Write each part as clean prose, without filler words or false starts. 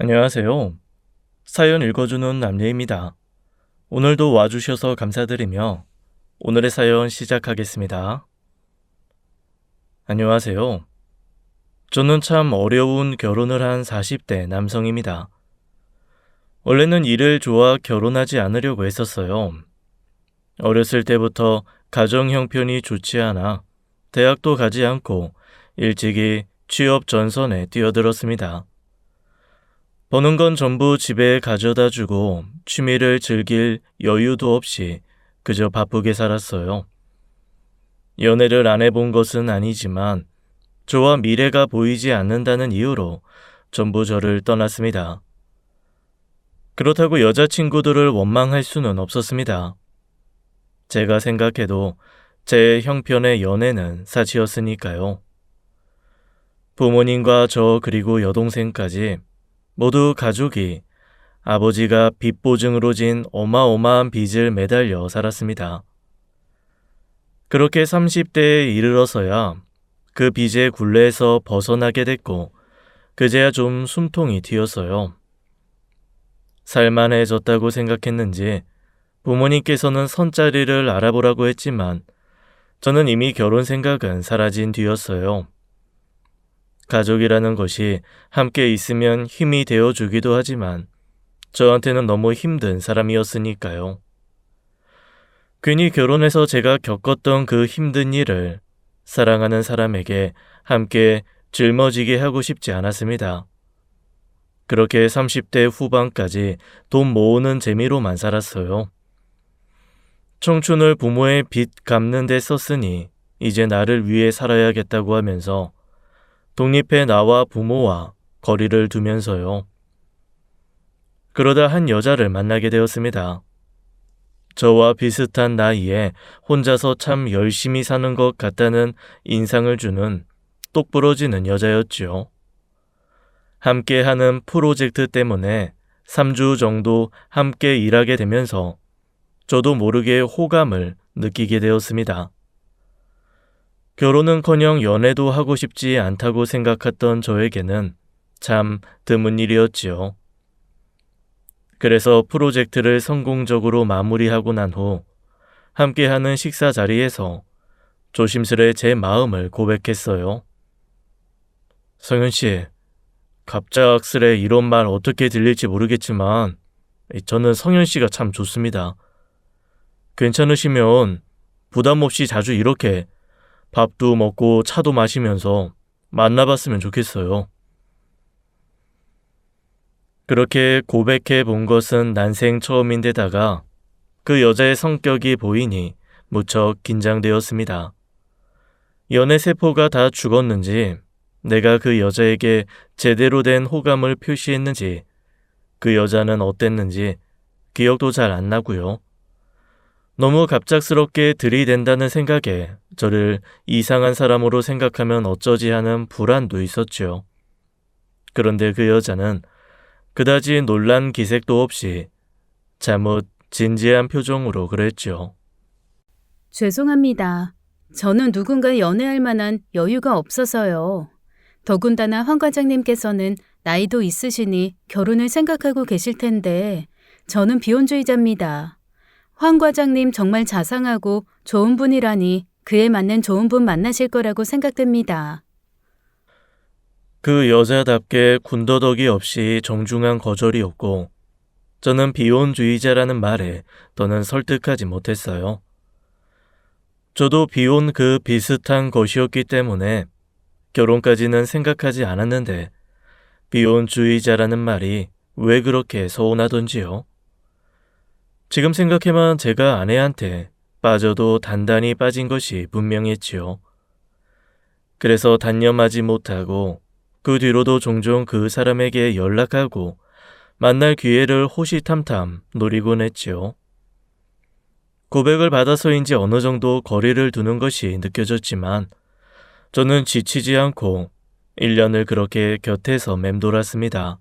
안녕하세요. 사연 읽어주는 남예입니다. 오늘도 와주셔서 감사드리며 오늘의 사연 시작하겠습니다. 안녕하세요. 저는 참 어려운 결혼을 한 40대 남성입니다. 원래는 일을 좋아 결혼하지 않으려고 했었어요. 어렸을 때부터 가정 형편이 좋지 않아 대학도 가지 않고 일찍이 취업 전선에 뛰어들었습니다. 버는 건 전부 집에 가져다 주고 취미를 즐길 여유도 없이 그저 바쁘게 살았어요. 연애를 안 해본 것은 아니지만 저와 미래가 보이지 않는다는 이유로 전부 저를 떠났습니다. 그렇다고 여자친구들을 원망할 수는 없었습니다. 제가 생각해도 제 형편의 연애는 사치였으니까요. 부모님과 저 그리고 여동생까지 모두 가족이 아버지가 빚 보증으로 진 어마어마한 빚을 매달려 살았습니다. 그렇게 30대에 이르러서야 그 빚의 굴레에서 벗어나게 됐고 그제야 좀 숨통이 트였어요. 살만해졌다고 생각했는지 부모님께서는 선자리를 알아보라고 했지만 저는 이미 결혼 생각은 사라진 뒤였어요. 가족이라는 것이 함께 있으면 힘이 되어주기도 하지만 저한테는 너무 힘든 사람이었으니까요. 괜히 결혼해서 제가 겪었던 그 힘든 일을 사랑하는 사람에게 함께 짊어지게 하고 싶지 않았습니다. 그렇게 30대 후반까지 돈 모으는 재미로만 살았어요. 청춘을 부모의 빚 갚는 데 썼으니 이제 나를 위해 살아야겠다고 하면서 독립해 나와 부모와 거리를 두면서요. 그러다 한 여자를 만나게 되었습니다. 저와 비슷한 나이에 혼자서 참 열심히 사는 것 같다는 인상을 주는 똑부러지는 여자였죠. 함께하는 프로젝트 때문에 3주 정도 함께 일하게 되면서 저도 모르게 호감을 느끼게 되었습니다. 결혼은커녕 연애도 하고 싶지 않다고 생각했던 저에게는 참 드문 일이었지요. 그래서 프로젝트를 성공적으로 마무리하고 난 후 함께하는 식사 자리에서 조심스레 제 마음을 고백했어요. 성현 씨, 갑작스레 이런 말 어떻게 들릴지 모르겠지만 저는 성현 씨가 참 좋습니다. 괜찮으시면 부담 없이 자주 이렇게 밥도 먹고 차도 마시면서 만나봤으면 좋겠어요. 그렇게 고백해 본 것은 난생 처음인데다가 그 여자의 성격이 보이니 무척 긴장되었습니다. 연애 세포가 다 죽었는지 내가 그 여자에게 제대로 된 호감을 표시했는지 그 여자는 어땠는지 기억도 잘 안 나고요. 너무 갑작스럽게 들이댄다는 생각에 저를 이상한 사람으로 생각하면 어쩌지 하는 불안도 있었죠. 그런데 그 여자는 그다지 놀란 기색도 없이 잘못 진지한 표정으로 그랬죠. 죄송합니다. 저는 누군가 연애할 만한 여유가 없어서요. 더군다나 황 과장님께서는 나이도 있으시니 결혼을 생각하고 계실 텐데 저는 비혼주의자입니다. 황 과장님 정말 자상하고 좋은 분이라니 그에 맞는 좋은 분 만나실 거라고 생각됩니다. 그 여자답게 군더더기 없이 정중한 거절이었고 저는 비혼주의자라는 말에 더는 설득하지 못했어요. 저도 비혼 그 비슷한 것이었기 때문에 결혼까지는 생각하지 않았는데 비혼주의자라는 말이 왜 그렇게 서운하던지요. 지금 생각해만 제가 아내한테 빠져도 단단히 빠진 것이 분명했지요. 그래서 단념하지 못하고 그 뒤로도 종종 그 사람에게 연락하고 만날 기회를 호시탐탐 노리곤 했지요. 고백을 받아서인지 어느 정도 거리를 두는 것이 느껴졌지만 저는 지치지 않고 1년을 그렇게 곁에서 맴돌았습니다.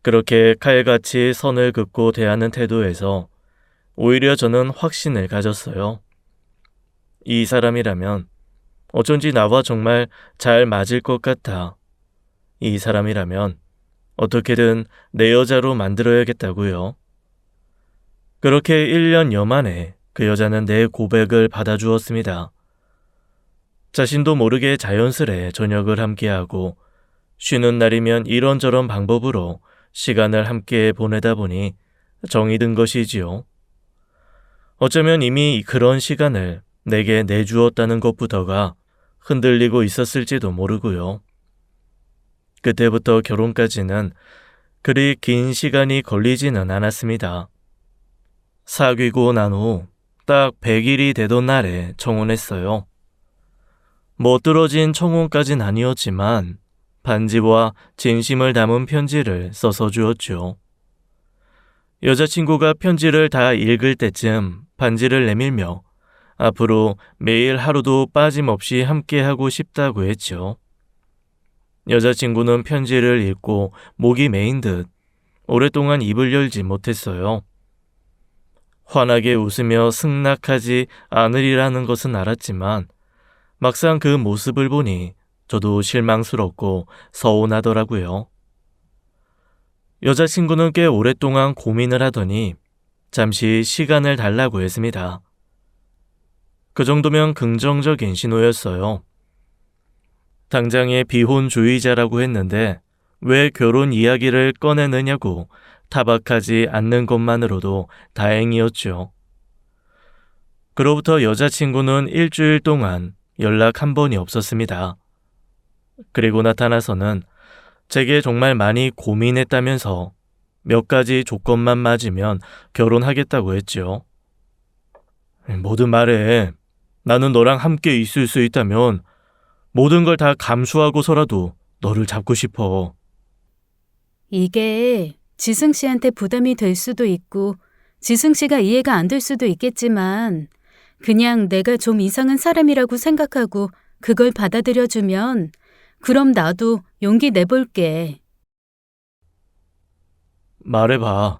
그렇게 칼같이 선을 긋고 대하는 태도에서 오히려 저는 확신을 가졌어요. 이 사람이라면 어쩐지 나와 정말 잘 맞을 것 같아. 이 사람이라면 어떻게든 내 여자로 만들어야겠다고요. 그렇게 1년여 만에 그 여자는 내 고백을 받아주었습니다. 자신도 모르게 자연스레 저녁을 함께하고 쉬는 날이면 이런저런 방법으로 시간을 함께 보내다 보니 정이 든 것이지요. 어쩌면 이미 그런 시간을 내게 내주었다는 것부터가 흔들리고 있었을지도 모르고요. 그때부터 결혼까지는 그리 긴 시간이 걸리지는 않았습니다. 사귀고 난 후 딱 100일이 되던 날에 청혼했어요. 멋들어진 청혼까진 아니었지만 반지와 진심을 담은 편지를 써서 주었죠. 여자친구가 편지를 다 읽을 때쯤 반지를 내밀며 앞으로 매일 하루도 빠짐없이 함께하고 싶다고 했죠. 여자친구는 편지를 읽고 목이 메인 듯 오랫동안 입을 열지 못했어요. 환하게 웃으며 승낙하지 않으리라는 것은 알았지만 막상 그 모습을 보니 저도 실망스럽고 서운하더라고요. 여자친구는 꽤 오랫동안 고민을 하더니 잠시 시간을 달라고 했습니다. 그 정도면 긍정적인 신호였어요. 당장의 비혼주의자라고 했는데 왜 결혼 이야기를 꺼내느냐고 타박하지 않는 것만으로도 다행이었죠. 그로부터 여자친구는 일주일 동안 연락 한 번이 없었습니다. 그리고 나타나서는 제게 정말 많이 고민했다면서 몇 가지 조건만 맞으면 결혼하겠다고 했죠. 뭐든 말해. 나는 너랑 함께 있을 수 있다면 모든 걸 다 감수하고서라도 너를 잡고 싶어. 이게 지승 씨한테 부담이 될 수도 있고 지승 씨가 이해가 안 될 수도 있겠지만 그냥 내가 좀 이상한 사람이라고 생각하고 그걸 받아들여주면 그럼 나도 용기 내볼게. 말해봐.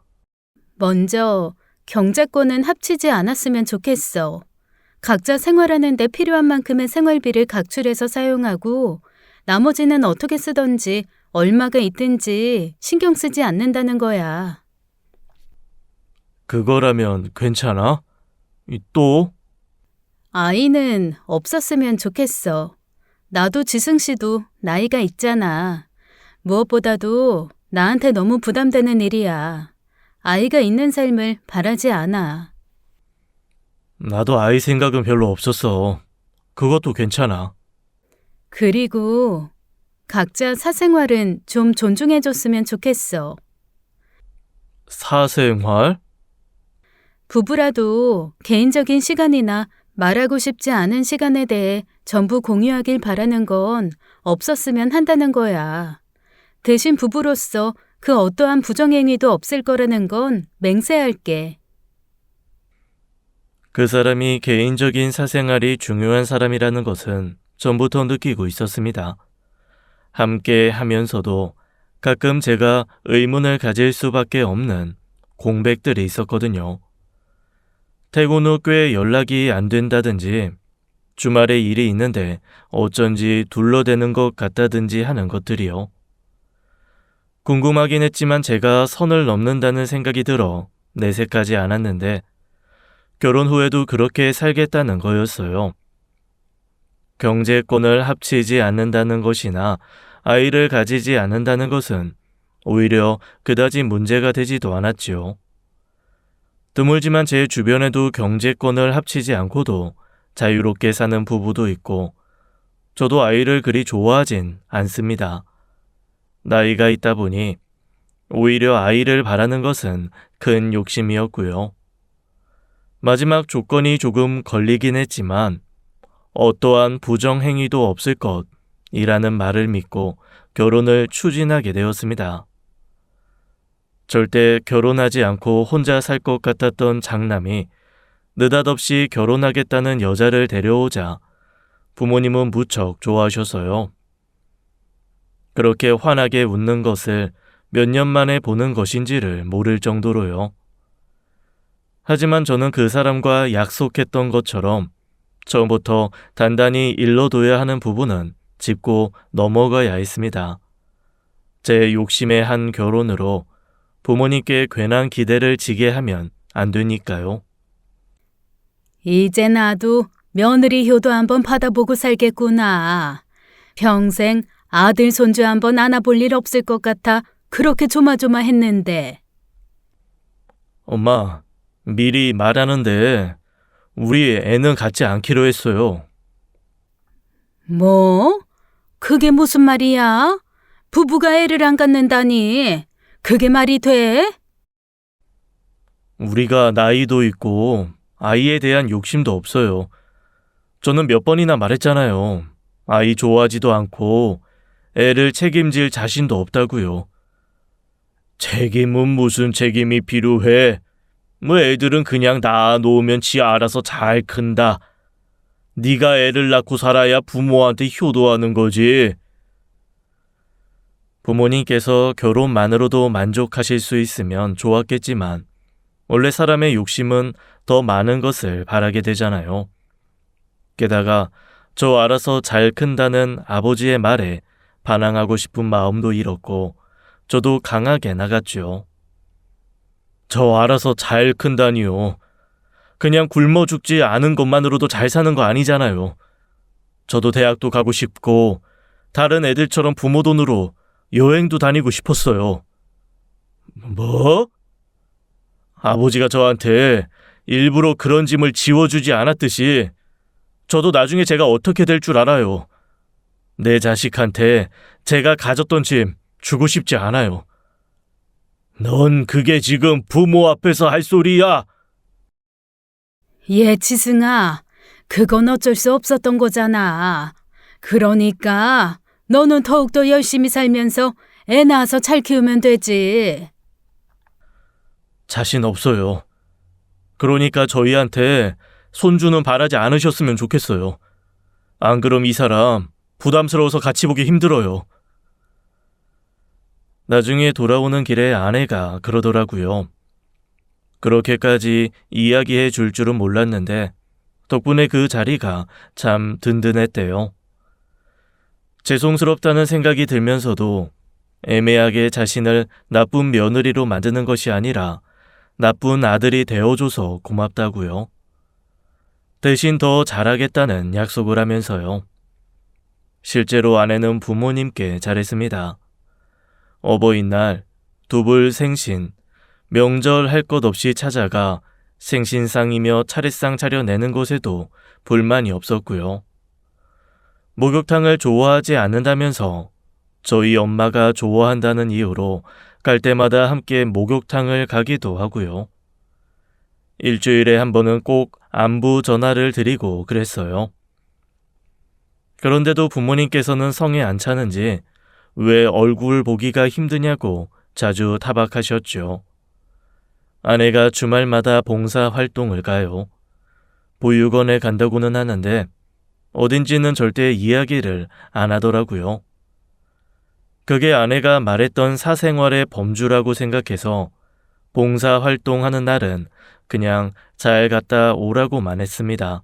먼저 경제권은 합치지 않았으면 좋겠어. 각자 생활하는 데 필요한 만큼의 생활비를 각출해서 사용하고 나머지는 어떻게 쓰던지 얼마가 있든지 신경 쓰지 않는다는 거야. 그거라면 괜찮아? 또? 아이는 없었으면 좋겠어. 나도 지승 씨도 나이가 있잖아. 무엇보다도 나한테 너무 부담되는 일이야. 아이가 있는 삶을 바라지 않아. 나도 아이 생각은 별로 없었어. 그것도 괜찮아. 그리고 각자 사생활은 좀 존중해줬으면 좋겠어. 사생활? 부부라도 개인적인 시간이나 말하고 싶지 않은 시간에 대해 전부 공유하길 바라는 건 없었으면 한다는 거야. 대신 부부로서 그 어떠한 부정행위도 없을 거라는 건 맹세할게. 그 사람이 개인적인 사생활이 중요한 사람이라는 것은 전부터 느끼고 있었습니다. 함께 하면서도 가끔 제가 의문을 가질 수밖에 없는 공백들이 있었거든요. 퇴근 후 꽤 연락이 안 된다든지 주말에 일이 있는데 어쩐지 둘러대는 것 같다든지 하는 것들이요. 궁금하긴 했지만 제가 선을 넘는다는 생각이 들어 내색하지 않았는데 결혼 후에도 그렇게 살겠다는 거였어요. 경제권을 합치지 않는다는 것이나 아이를 가지지 않는다는 것은 오히려 그다지 문제가 되지도 않았지요. 드물지만 제 주변에도 경제권을 합치지 않고도 자유롭게 사는 부부도 있고 저도 아이를 그리 좋아하진 않습니다. 나이가 있다 보니 오히려 아이를 바라는 것은 큰 욕심이었고요. 마지막 조건이 조금 걸리긴 했지만 어떠한 부정행위도 없을 것이라는 말을 믿고 결혼을 추진하게 되었습니다. 절대 결혼하지 않고 혼자 살 것 같았던 장남이 느닷없이 결혼하겠다는 여자를 데려오자 부모님은 무척 좋아하셔서요. 그렇게 환하게 웃는 것을 몇 년 만에 보는 것인지를 모를 정도로요. 하지만 저는 그 사람과 약속했던 것처럼 처음부터 단단히 일러둬야 하는 부분은 짚고 넘어가야 했습니다. 제 욕심의 한 결혼으로 부모님께 괜한 기대를 지게 하면 안 되니까요. 이제 나도 며느리 효도 한번 받아보고 살겠구나. 평생 아들 손주 한번 안아볼 일 없을 것 같아 그렇게 조마조마했는데. 엄마, 미리 말하는데 우리 애는 갖지 않기로 했어요. 뭐? 그게 무슨 말이야? 부부가 애를 안 갖는다니. 그게 말이 돼? 우리가 나이도 있고 아이에 대한 욕심도 없어요. 저는 몇 번이나 말했잖아요. 아이 좋아하지도 않고 애를 책임질 자신도 없다고요. 책임은 무슨 책임이 필요해? 뭐 애들은 그냥 낳아놓으면 지 알아서 잘 큰다. 네가 애를 낳고 살아야 부모한테 효도하는 거지. 부모님께서 결혼만으로도 만족하실 수 있으면 좋았겠지만 원래 사람의 욕심은 더 많은 것을 바라게 되잖아요. 게다가 저 알아서 잘 큰다는 아버지의 말에 반항하고 싶은 마음도 잃었고 저도 강하게 나갔죠. 저 알아서 잘 큰다니요. 그냥 굶어 죽지 않은 것만으로도 잘 사는 거 아니잖아요. 저도 대학도 가고 싶고 다른 애들처럼 부모 돈으로 여행도 다니고 싶었어요. 뭐? 아버지가 저한테 일부러 그런 짐을 지워주지 않았듯이 저도 나중에 제가 어떻게 될 줄 알아요. 내 자식한테 제가 가졌던 짐 주고 싶지 않아요. 넌 그게 지금 부모 앞에서 할 소리야? 지승아, 그건 어쩔 수 없었던 거잖아. 그러니까 너는 더욱더 열심히 살면서 애 낳아서 잘 키우면 되지. 자신 없어요. 그러니까 저희한테 손주는 바라지 않으셨으면 좋겠어요. 안 그럼 이 사람 부담스러워서 같이 보기 힘들어요. 나중에 돌아오는 길에 아내가 그러더라고요. 그렇게까지 이야기해 줄 줄은 몰랐는데 덕분에 그 자리가 참 든든했대요. 죄송스럽다는 생각이 들면서도 애매하게 자신을 나쁜 며느리로 만드는 것이 아니라 나쁜 아들이 되어줘서 고맙다고요. 대신 더 잘하겠다는 약속을 하면서요. 실제로 아내는 부모님께 잘했습니다. 어버이날, 두불 생신, 명절 할 것 없이 찾아가 생신상이며 차례상 차려내는 것에도 불만이 없었고요. 목욕탕을 좋아하지 않는다면서 저희 엄마가 좋아한다는 이유로 갈 때마다 함께 목욕탕을 가기도 하고요. 일주일에 한 번은 꼭 안부 전화를 드리고 그랬어요. 그런데도 부모님께서는 성에 안 차는지 왜 얼굴 보기가 힘드냐고 자주 타박하셨죠. 아내가 주말마다 봉사 활동을 가요. 보육원에 간다고는 하는데 어딘지는 절대 이야기를 안 하더라고요. 그게 아내가 말했던 사생활의 범주라고 생각해서 봉사 활동하는 날은 그냥 잘 갔다 오라고만 했습니다.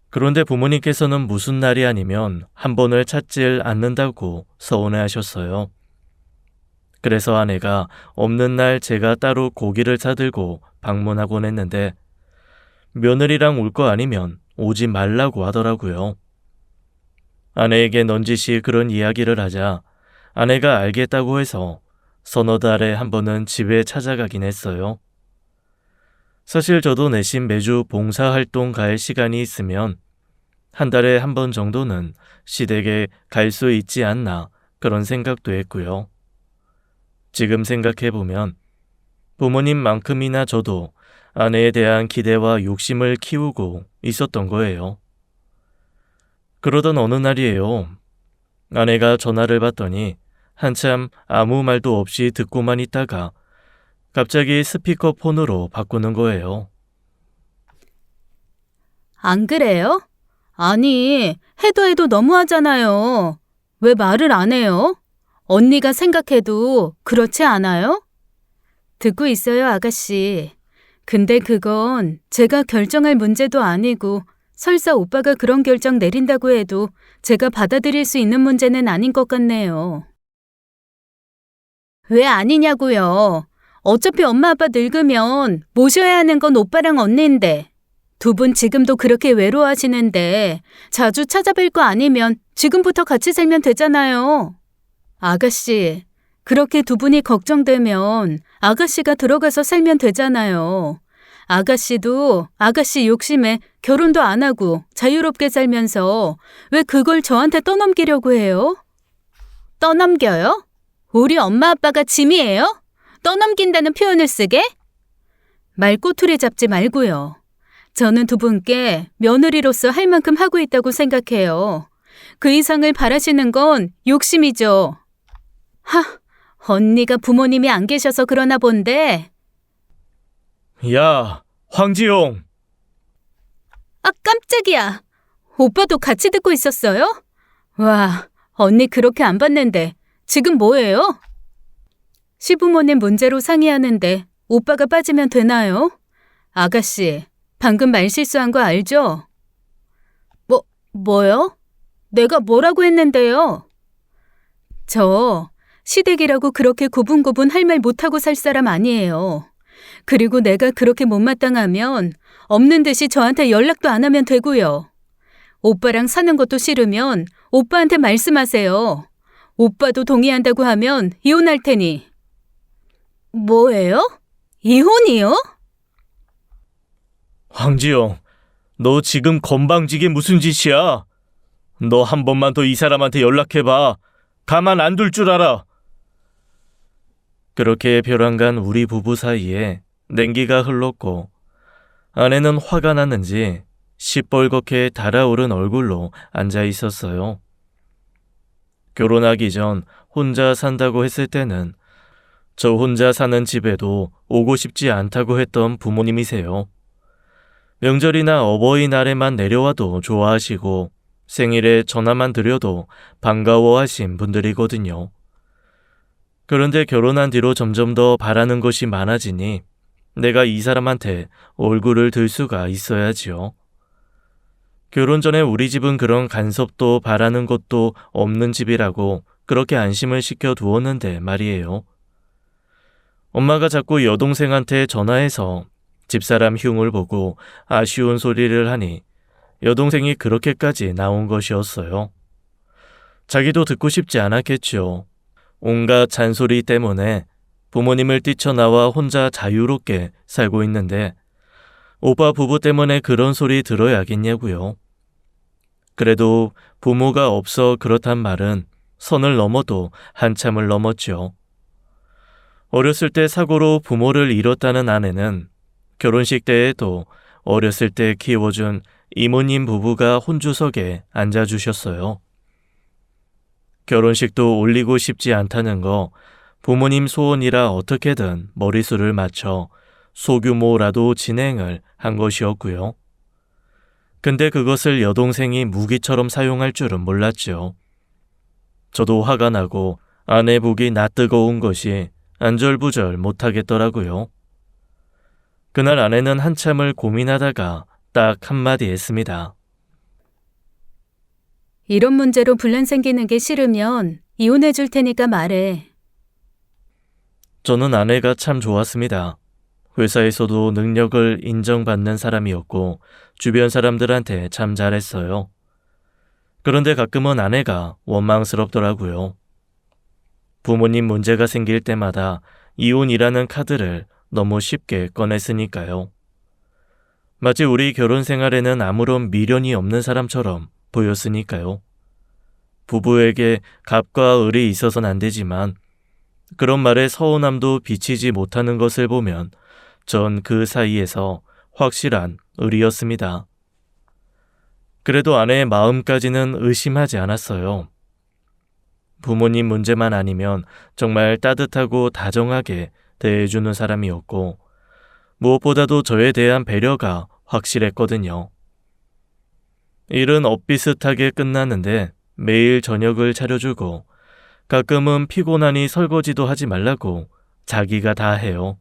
그런데 부모님께서는 무슨 날이 아니면 한 번을 찾질 않는다고 서운해하셨어요. 그래서 아내가 없는 날 제가 따로 고기를 사들고 방문하곤 했는데 며느리랑 올 거 아니면 오지 말라고 하더라고요. 아내에게 넌지시 그런 이야기를 하자 아내가 알겠다고 해서 서너 달에 한 번은 집에 찾아가긴 했어요. 사실 저도 내심 매주 봉사활동 갈 시간이 있으면 한 달에 한 번 정도는 시댁에 갈 수 있지 않나 그런 생각도 했고요. 지금 생각해보면 부모님만큼이나 저도 아내에 대한 기대와 욕심을 키우고 있었던 거예요. 그러던 어느 날이에요. 아내가 전화를 받더니 한참 아무 말도 없이 듣고만 있다가 갑자기 스피커폰으로 바꾸는 거예요. 안 그래요? 아니, 해도 너무하잖아요. 왜 말을 안 해요? 언니가 생각해도 그렇지 않아요? 듣고 있어요, 아가씨. 근데 그건 제가 결정할 문제도 아니고 설사 오빠가 그런 결정 내린다고 해도 제가 받아들일 수 있는 문제는 아닌 것 같네요. 왜 아니냐고요. 어차피 엄마 아빠 늙으면 모셔야 하는 건 오빠랑 언니인데. 두 분 지금도 그렇게 외로워하시는데 자주 찾아뵐 거 아니면 지금부터 같이 살면 되잖아요. 아가씨, 그렇게 두 분이 걱정되면 아가씨가 들어가서 살면 되잖아요. 아가씨도 아가씨 욕심에 결혼도 안 하고 자유롭게 살면서 왜 그걸 저한테 떠넘기려고 해요? 떠넘겨요? 우리 엄마 아빠가 짐이에요? 떠넘긴다는 표현을 쓰게? 말꼬투리 잡지 말고요. 저는 두 분께 며느리로서 할 만큼 하고 있다고 생각해요. 그 이상을 바라시는 건 욕심이죠. 언니가 부모님이 안 계셔서 그러나 본데. 야, 황지용! 아, 깜짝이야. 오빠도 같이 듣고 있었어요? 와, 언니 그렇게 안 봤는데 지금 뭐예요? 시부모님 문제로 상의하는데 오빠가 빠지면 되나요? 아가씨, 방금 말실수한 거 알죠? 뭐요? 내가 뭐라고 했는데요? 저 시댁이라고 그렇게 고분고분 할 말 못하고 살 사람 아니에요. 그리고 내가 그렇게 못마땅하면 없는 듯이 저한테 연락도 안 하면 되고요. 오빠랑 사는 것도 싫으면 오빠한테 말씀하세요. 오빠도 동의한다고 하면 이혼할 테니. 뭐예요? 이혼이요? 황지용, 너 지금 건방지게 무슨 짓이야? 너 한 번만 더 이 사람한테 연락해봐. 가만 안 둘 줄 알아. 그렇게 벼랑간 우리 부부 사이에 냉기가 흘렀고 아내는 화가 났는지 시뻘겋게 달아오른 얼굴로 앉아 있었어요. 결혼하기 전 혼자 산다고 했을 때는 저 혼자 사는 집에도 오고 싶지 않다고 했던 부모님이세요. 명절이나 어버이날에만 내려와도 좋아하시고 생일에 전화만 드려도 반가워하신 분들이거든요. 그런데 결혼한 뒤로 점점 더 바라는 것이 많아지니 내가 이 사람한테 얼굴을 들 수가 있어야지요. 결혼 전에 우리 집은 그런 간섭도 바라는 것도 없는 집이라고 그렇게 안심을 시켜 두었는데 말이에요. 엄마가 자꾸 여동생한테 전화해서 집사람 흉을 보고 아쉬운 소리를 하니 여동생이 그렇게까지 나온 것이었어요. 자기도 듣고 싶지 않았겠죠. 온갖 잔소리 때문에 부모님을 뛰쳐나와 혼자 자유롭게 살고 있는데 오빠 부부 때문에 그런 소리 들어야겠냐고요. 그래도 부모가 없어 그렇단 말은 선을 넘어도 한참을 넘었죠. 어렸을 때 사고로 부모를 잃었다는 아내는 결혼식 때에도 어렸을 때 키워준 이모님 부부가 혼주석에 앉아주셨어요. 결혼식도 올리고 싶지 않다는 거 부모님 소원이라 어떻게든 머리수를 맞춰 소규모라도 진행을 한 것이었고요. 근데 그것을 여동생이 무기처럼 사용할 줄은 몰랐죠. 저도 화가 나고 아내 보기 낯뜨거운 것이 안절부절 못하겠더라고요. 그날 아내는 한참을 고민하다가 딱 한마디 했습니다. 이런 문제로 분란 생기는 게 싫으면 이혼해 줄 테니까 말해. 저는 아내가 참 좋았습니다. 회사에서도 능력을 인정받는 사람이었고 주변 사람들한테 참 잘했어요. 그런데 가끔은 아내가 원망스럽더라고요. 부모님 문제가 생길 때마다 이혼이라는 카드를 너무 쉽게 꺼냈으니까요. 마치 우리 결혼 생활에는 아무런 미련이 없는 사람처럼 보였으니까요. 부부에게 갑과 을이 있어서는 안 되지만 그런 말에 서운함도 비치지 못하는 것을 보면 전 그 사이에서 확실한 을이었습니다. 그래도 아내의 마음까지는 의심하지 않았어요. 부모님 문제만 아니면 정말 따뜻하고 다정하게 대해주는 사람이었고 무엇보다도 저에 대한 배려가 확실했거든요. 일은 엇비슷하게 끝나는데 매일 저녁을 차려주고 가끔은 피곤하니 설거지도 하지 말라고 자기가 다 해요.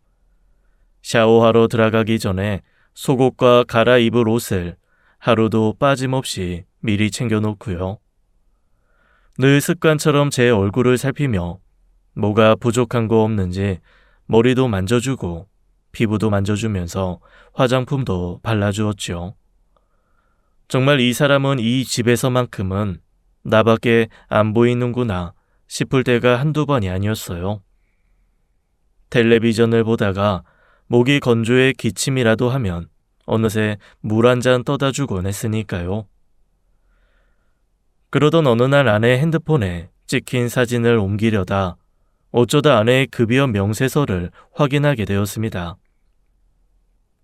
샤워하러 들어가기 전에 속옷과 갈아입을 옷을 하루도 빠짐없이 미리 챙겨놓고요. 늘 습관처럼 제 얼굴을 살피며 뭐가 부족한 거 없는지 머리도 만져주고 피부도 만져주면서 화장품도 발라주었죠. 정말 이 사람은 이 집에서만큼은 나밖에 안 보이는구나 싶을 때가 한두 번이 아니었어요. 텔레비전을 보다가 목이 건조해 기침이라도 하면 어느새 물 한 잔 떠다 주곤 했으니까요. 그러던 어느 날 아내 핸드폰에 찍힌 사진을 옮기려다 어쩌다 아내의 급여 명세서를 확인하게 되었습니다.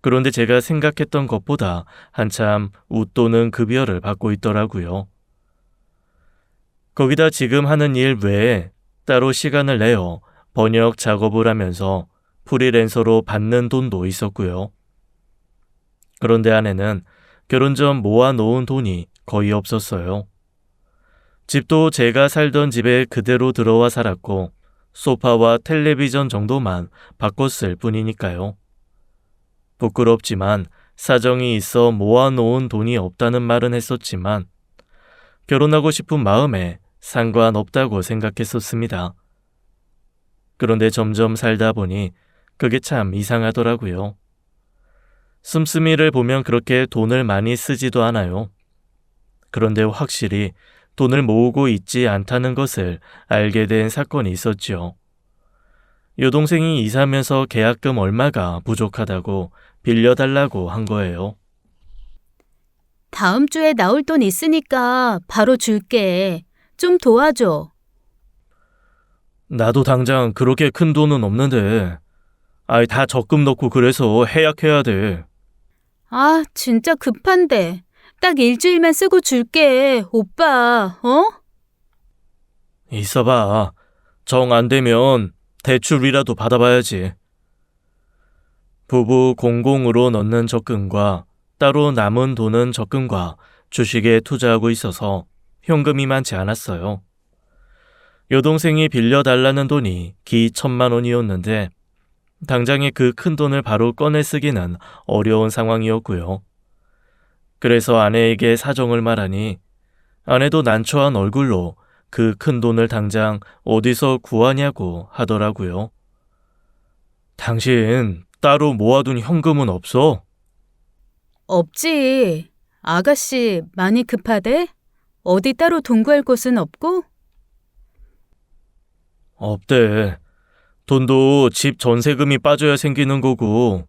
그런데 제가 생각했던 것보다 한참 웃도는 급여를 받고 있더라고요. 거기다 지금 하는 일 외에 따로 시간을 내어 번역 작업을 하면서 프리랜서로 받는 돈도 있었고요. 그런데 아내는 결혼 전 모아놓은 돈이 거의 없었어요. 집도 제가 살던 집에 그대로 들어와 살았고 소파와 텔레비전 정도만 바꿨을 뿐이니까요. 부끄럽지만 사정이 있어 모아놓은 돈이 없다는 말은 했었지만 결혼하고 싶은 마음에 상관없다고 생각했었습니다. 그런데 점점 살다 보니 그게 참 이상하더라고요. 씀씀이를 보면 그렇게 돈을 많이 쓰지도 않아요. 그런데 확실히 돈을 모으고 있지 않다는 것을 알게 된 사건이 있었죠. 여동생이 이사하면서 계약금 얼마가 부족하다고 빌려달라고 한 거예요. 다음 주에 나올 돈 있으니까 바로 줄게. 좀 도와줘. 나도 당장 그렇게 큰 돈은 없는데 다 적금 넣고 그래서 해약해야 돼. 아, 진짜 급한데. 딱 일주일만 쓰고 줄게. 오빠, 어? 있어봐. 정 안 되면 대출이라도 받아봐야지. 부부 공공으로 넣는 적금과 따로 남은 돈은 적금과 주식에 투자하고 있어서 현금이 많지 않았어요. 여동생이 빌려달라는 돈이 기 1,000만 원이었는데 당장에 그 큰 돈을 바로 꺼내 쓰기는 어려운 상황이었고요. 그래서 아내에게 사정을 말하니 아내도 난처한 얼굴로 그 큰 돈을 당장 어디서 구하냐고 하더라고요. 당신 따로 모아둔 현금은 없어? 없지. 아가씨, 많이 급하대? 어디 따로 돈 구할 곳은 없고? 없대. 돈도 집 전세금이 빠져야 생기는 거고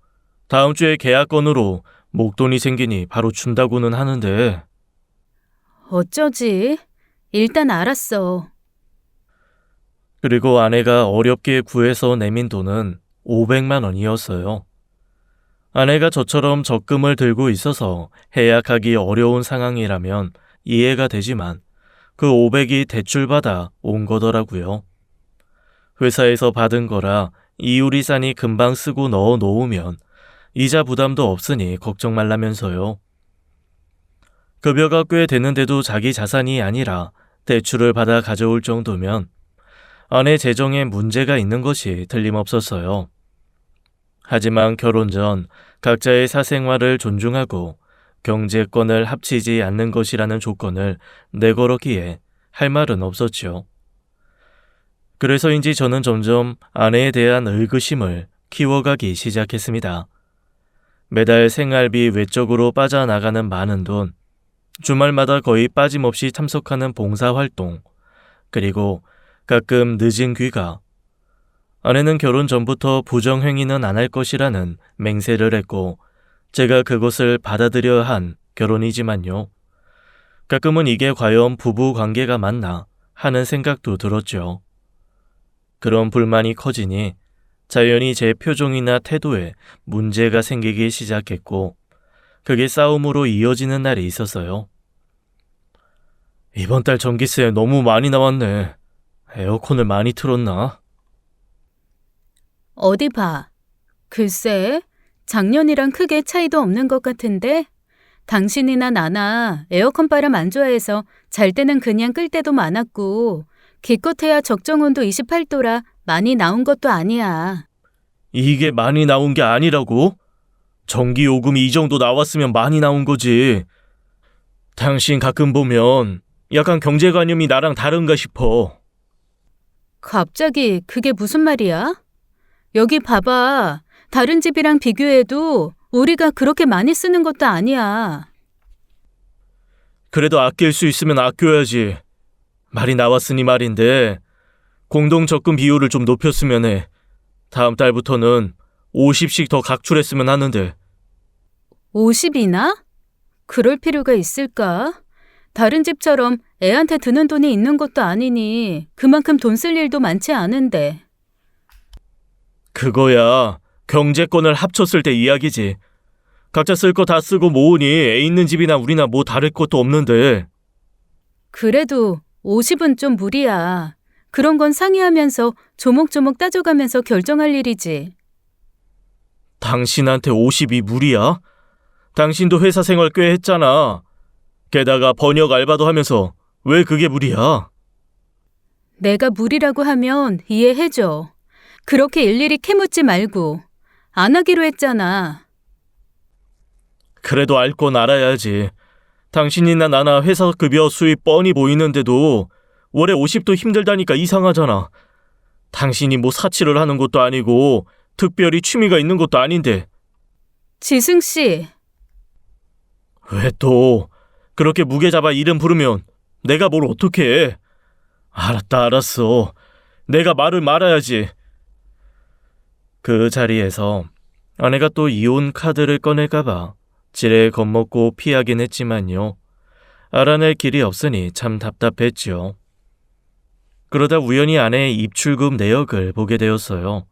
다음 주에 계약건으로 목돈이 생기니 바로 준다고는 하는데 어쩌지? 일단 알았어. 그리고 아내가 어렵게 구해서 내민 돈은 500만 원이었어요. 아내가 저처럼 적금을 들고 있어서 해약하기 어려운 상황이라면 이해가 되지만 그 500이 대출받아 온 거더라고요. 회사에서 받은 거라 이율이산이 금방 쓰고 넣어 놓으면 이자 부담도 없으니 걱정 말라면서요. 급여가 꽤 되는데도 자기 자산이 아니라 대출을 받아 가져올 정도면 아내 재정에 문제가 있는 것이 틀림없었어요. 하지만 결혼 전 각자의 사생활을 존중하고 경제권을 합치지 않는 것이라는 조건을 내걸었기에 할 말은 없었죠. 그래서인지 저는 점점 아내에 대한 의구심을 키워가기 시작했습니다. 매달 생활비 외적으로 빠져나가는 많은 돈, 주말마다 거의 빠짐없이 참석하는 봉사활동, 그리고 가끔 늦은 귀가. 아내는 결혼 전부터 부정행위는 안 할 것이라는 맹세를 했고 제가 그것을 받아들여야 한 결혼이지만요. 가끔은 이게 과연 부부 관계가 맞나 하는 생각도 들었죠. 그런 불만이 커지니 자연히 제 표정이나 태도에 문제가 생기기 시작했고 그게 싸움으로 이어지는 날이 있었어요. 이번 달 전기세 너무 많이 나왔네. 에어컨을 많이 틀었나? 어디 봐. 글쎄, 작년이랑 크게 차이도 없는 것 같은데? 당신이나 나나 에어컨 바람 안 좋아해서 잘 때는 그냥 끌 때도 많았고 기껏해야 적정온도 28도라 많이 나온 것도 아니야. 이게 많이 나온 게 아니라고? 전기 요금이 이 정도 나왔으면 많이 나온 거지. 당신 가끔 보면 약간 경제관념이 나랑 다른가 싶어. 갑자기 그게 무슨 말이야? 여기 봐봐. 다른 집이랑 비교해도 우리가 그렇게 많이 쓰는 것도 아니야. 그래도 아낄 수 있으면 아껴야지. 말이 나왔으니 말인데 공동 적금 비율을 좀 높였으면 해. 다음 달부터는 50씩 더 각출했으면 하는데. 50이나? 그럴 필요가 있을까? 다른 집처럼 애한테 드는 돈이 있는 것도 아니니 그만큼 돈 쓸 일도 많지 않은데. 그거야 경제권을 합쳤을 때 이야기지. 각자 쓸 거 다 쓰고 모으니 애 있는 집이나 우리나 뭐 다를 것도 없는데. 그래도 50은 좀 무리야. 그런 건 상의하면서 조목조목 따져가면서 결정할 일이지. 당신한테 50이 무리야? 당신도 회사 생활 꽤 했잖아. 게다가 번역 알바도 하면서 왜 그게 무리야? 내가 무리라고 하면 이해해줘. 그렇게 일일이 캐묻지 말고. 안 하기로 했잖아. 그래도 알 건 알아야지. 당신이나 나나 회사 급여 수입 뻔히 보이는데도 월에 50도 힘들다니까 이상하잖아. 당신이 뭐 사치를 하는 것도 아니고 특별히 취미가 있는 것도 아닌데. 지승 씨, 왜 또 그렇게 무게 잡아 이름 부르면 내가 뭘 어떻게 해? 알았다 알았어. 내가 말을 말아야지. 그 자리에서 아내가 또 이혼 카드를 꺼낼까봐 지레 겁먹고 피하긴 했지만요. 알아낼 길이 없으니 참 답답했죠. 그러다 우연히 아내의 입출금 내역을 보게 되었어요.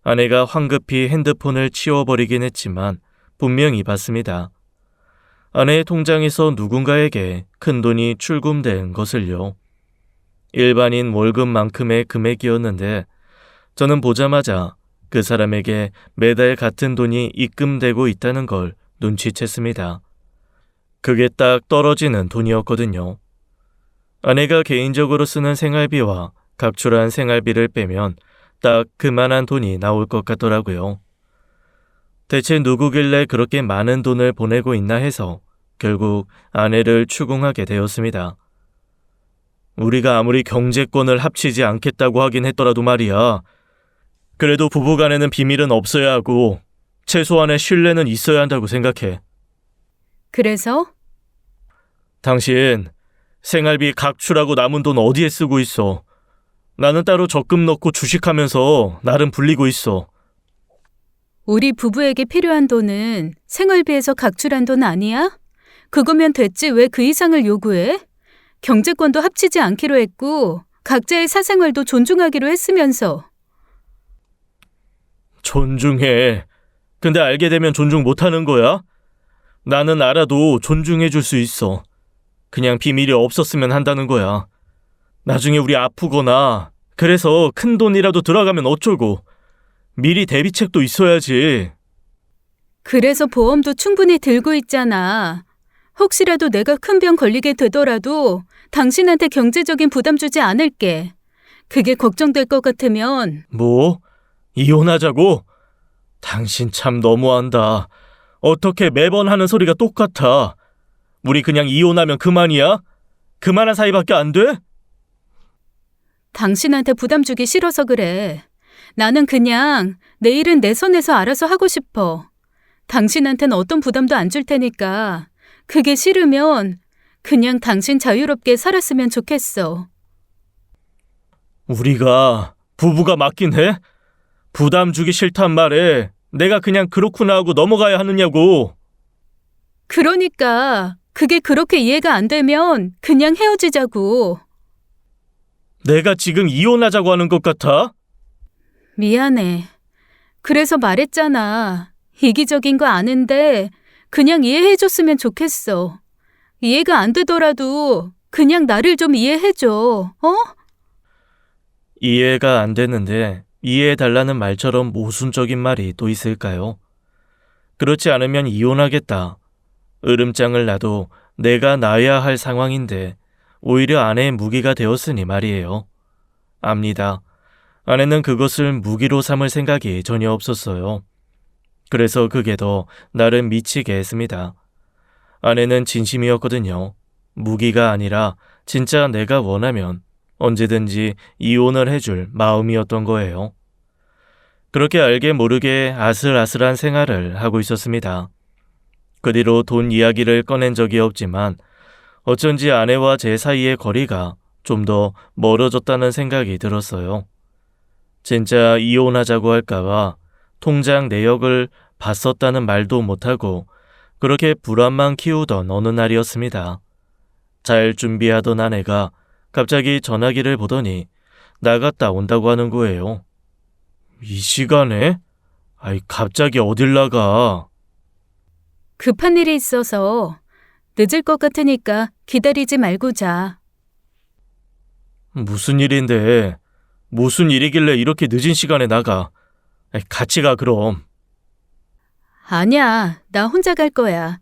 아내가 황급히 핸드폰을 치워버리긴 했지만 분명히 봤습니다. 아내의 통장에서 누군가에게 큰돈이 출금된 것을요. 일반인 월급만큼의 금액이었는데 저는 보자마자 그 사람에게 매달 같은 돈이 입금되고 있다는 걸 눈치챘습니다. 그게 딱 떨어지는 돈이었거든요. 아내가 개인적으로 쓰는 생활비와 각출한 생활비를 빼면 딱 그만한 돈이 나올 것 같더라고요. 대체 누구길래 그렇게 많은 돈을 보내고 있나 해서 결국 아내를 추궁하게 되었습니다. 우리가 아무리 경제권을 합치지 않겠다고 하긴 했더라도 말이야. 그래도 부부간에는 비밀은 없어야 하고 최소한의 신뢰는 있어야 한다고 생각해. 그래서? 당신 생활비 각출하고 남은 돈 어디에 쓰고 있어? 나는 따로 적금 넣고 주식하면서 나름 불리고 있어. 우리 부부에게 필요한 돈은 생활비에서 각출한 돈 아니야? 그거면 됐지 왜 그 이상을 요구해? 경제권도 합치지 않기로 했고 각자의 사생활도 존중하기로 했으면서. 존중해. 근데 알게 되면 존중 못하는 거야? 나는 알아도 존중해 줄 수 있어. 그냥 비밀이 없었으면 한다는 거야. 나중에 우리 아프거나 그래서 큰 돈이라도 들어가면 어쩌고. 미리 대비책도 있어야지. 그래서 보험도 충분히 들고 있잖아. 혹시라도 내가 큰 병 걸리게 되더라도 당신한테 경제적인 부담 주지 않을게. 그게 걱정될 것 같으면. 뭐? 이혼하자고? 당신 참 너무한다. 어떻게 매번 하는 소리가 똑같아. 우리 그냥 이혼하면 그만이야? 그만한 사이밖에 안 돼? 당신한테 부담 주기 싫어서 그래. 나는 그냥 내 일은 내 손에서 알아서 하고 싶어. 당신한텐 어떤 부담도 안 줄 테니까 그게 싫으면 그냥 당신 자유롭게 살았으면 좋겠어. 우리가 부부가 맞긴 해? 부담 주기 싫단 말에 내가 그냥 그렇구나 하고 넘어가야 하느냐고. 그러니까 그게 그렇게 이해가 안 되면 그냥 헤어지자고. 내가 지금 이혼하자고 하는 것 같아? 미안해. 그래서 말했잖아. 이기적인 거 아는데 그냥 이해해줬으면 좋겠어. 이해가 안 되더라도 그냥 나를 좀 이해해줘. 어? 이해가 안 되는데 이해해달라는 말처럼 모순적인 말이 또 있을까요? 그렇지 않으면 이혼하겠다. 으름장을 놔도 내가 놔야 할 상황인데 오히려 아내의 무기가 되었으니 말이에요. 압니다. 아내는 그것을 무기로 삼을 생각이 전혀 없었어요. 그래서 그게 더 나를 미치게 했습니다. 아내는 진심이었거든요. 무기가 아니라 진짜 내가 원하면 언제든지 이혼을 해줄 마음이었던 거예요. 그렇게 알게 모르게 아슬아슬한 생활을 하고 있었습니다. 그 뒤로 돈 이야기를 꺼낸 적이 없지만 어쩐지 아내와 제 사이의 거리가 좀 더 멀어졌다는 생각이 들었어요. 진짜 이혼하자고 할까봐 통장 내역을 봤었다는 말도 못하고 그렇게 불안만 키우던 어느 날이었습니다. 잘 준비하던 아내가 갑자기 전화기를 보더니 나갔다 온다고 하는 거예요. 이 시간에? 아이, 갑자기 어딜 나가? 급한 일이 있어서 늦을 것 같으니까 기다리지 말고 자. 무슨 일인데? 무슨 일이길래 이렇게 늦은 시간에 나가? 아이, 같이 가 그럼. 아니야, 나 혼자 갈 거야.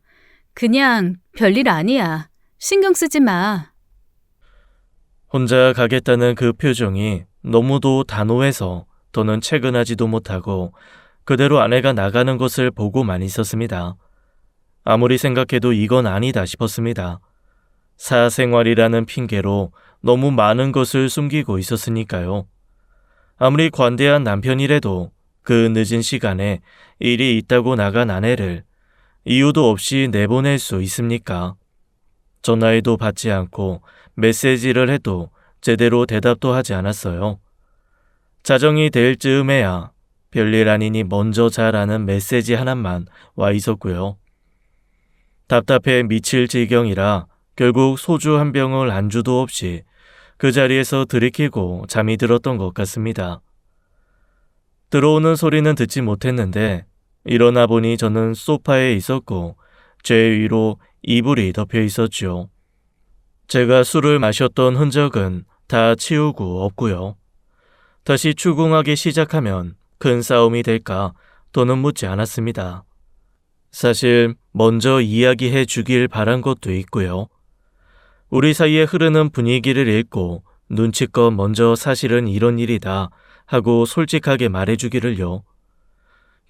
그냥 별일 아니야. 신경 쓰지 마. 혼자 가겠다는 그 표정이 너무도 단호해서 더는 채근하지도 못하고 그대로 아내가 나가는 것을 보고만 있었습니다. 아무리 생각해도 이건 아니다 싶었습니다. 사생활이라는 핑계로 너무 많은 것을 숨기고 있었으니까요. 아무리 관대한 남편이라도 그 늦은 시간에 일이 있다고 나간 아내를 이유도 없이 내보낼 수 있습니까? 전화해도 받지 않고 메시지를 해도 제대로 대답도 하지 않았어요. 자정이 될 즈음에야 별일 아니니 먼저 자라는 메시지 하나만 와 있었고요. 답답해 미칠 지경이라 결국 소주 한 병을 안주도 없이 그 자리에서 들이키고 잠이 들었던 것 같습니다. 들어오는 소리는 듣지 못했는데 일어나 보니 저는 소파에 있었고 제 위로 이불이 덮여 있었죠. 제가 술을 마셨던 흔적은 다 치우고 없고요. 다시 추궁하기 시작하면 큰 싸움이 될까 더는 묻지 않았습니다. 사실 먼저 이야기해 주길 바란 것도 있고요. 우리 사이에 흐르는 분위기를 읽고 눈치껏 먼저 사실은 이런 일이다 하고 솔직하게 말해주기를요.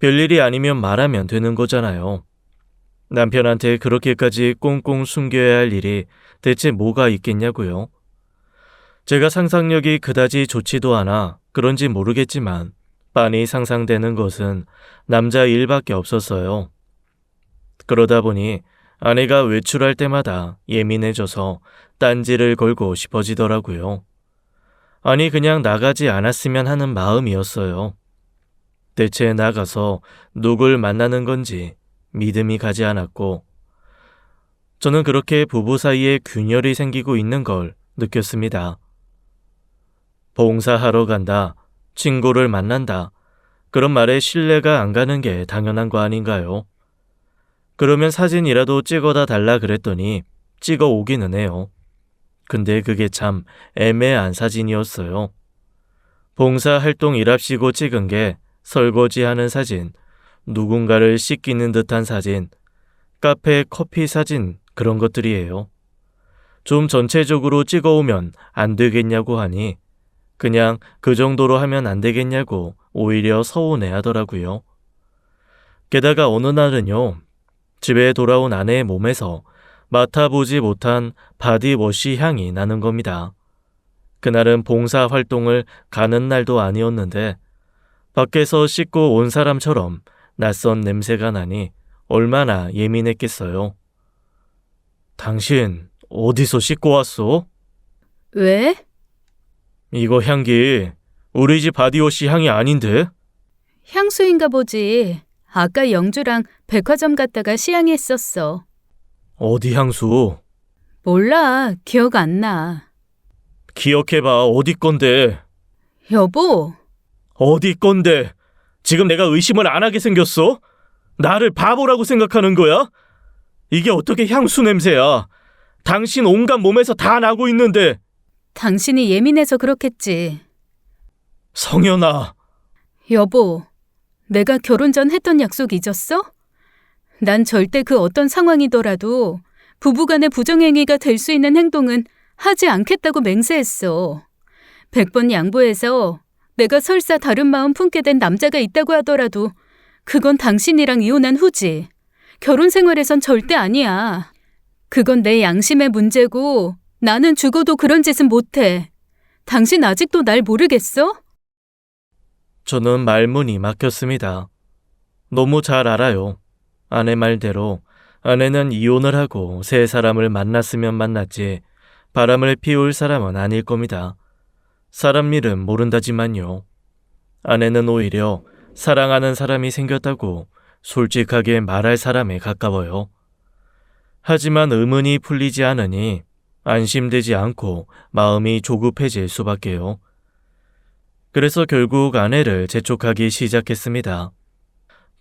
별일이 아니면 말하면 되는 거잖아요. 남편한테 그렇게까지 꽁꽁 숨겨야 할 일이 대체 뭐가 있겠냐고요. 제가 상상력이 그다지 좋지도 않아 그런지 모르겠지만 빤히 상상되는 것은 남자 일밖에 없었어요. 그러다 보니 아내가 외출할 때마다 예민해져서 딴지를 걸고 싶어지더라고요. 아니 그냥 나가지 않았으면 하는 마음이었어요. 대체 나가서 누굴 만나는 건지 믿음이 가지 않았고 저는 그렇게 부부 사이에 균열이 생기고 있는 걸 느꼈습니다. 봉사하러 간다, 친구를 만난다, 그런 말에 신뢰가 안 가는 게 당연한 거 아닌가요? 그러면 사진이라도 찍어다 달라 그랬더니 찍어 오기는 해요. 근데 그게 참 애매한 사진이었어요. 봉사활동이랍시고 찍은 게 설거지하는 사진, 누군가를 씻기는 듯한 사진, 카페 커피 사진 그런 것들이에요. 좀 전체적으로 찍어오면 안 되겠냐고 하니 그냥 그 정도로 하면 안 되겠냐고 오히려 서운해 하더라고요. 게다가 어느 날은요. 집에 돌아온 아내의 몸에서 맡아보지 못한 바디워시 향이 나는 겁니다. 그날은 봉사활동을 가는 날도 아니었는데 밖에서 씻고 온 사람처럼 낯선 냄새가 나니 얼마나 예민했겠어요. 당신 어디서 씻고 왔어? 왜? 이거 향기 우리 집 바디워시 향이 아닌데? 향수인가 보지. 아까 영주랑 백화점 갔다가 시향했었어. 어디 향수? 몰라, 기억 안 나. 기억해봐. 어디 건데? 여보, 어디 건데? 지금 내가 의심을 안 하게 생겼어? 나를 바보라고 생각하는 거야? 이게 어떻게 향수 냄새야? 당신 온갖 몸에서 다 나고 있는데. 당신이 예민해서 그렇겠지. 성현아. 여보, 내가 결혼 전 했던 약속 잊었어? 난 절대 그 어떤 상황이더라도 부부간의 부정행위가 될 수 있는 행동은 하지 않겠다고 맹세했어. 100번 양보해서 내가 설사 다른 마음 품게 된 남자가 있다고 하더라도 그건 당신이랑 이혼한 후지. 결혼 생활에선 절대 아니야. 그건 내 양심의 문제고 나는 죽어도 그런 짓은 못해. 당신 아직도 날 모르겠어? 저는 말문이 막혔습니다. 너무 잘 알아요. 아내 말대로 아내는 이혼을 하고 새 사람을 만났으면 만났지 바람을 피울 사람은 아닐 겁니다. 사람 일은 모른다지만요. 아내는 오히려 사랑하는 사람이 생겼다고 솔직하게 말할 사람에 가까워요. 하지만 의문이 풀리지 않으니 안심되지 않고 마음이 조급해질 수밖에요. 그래서 결국 아내를 재촉하기 시작했습니다.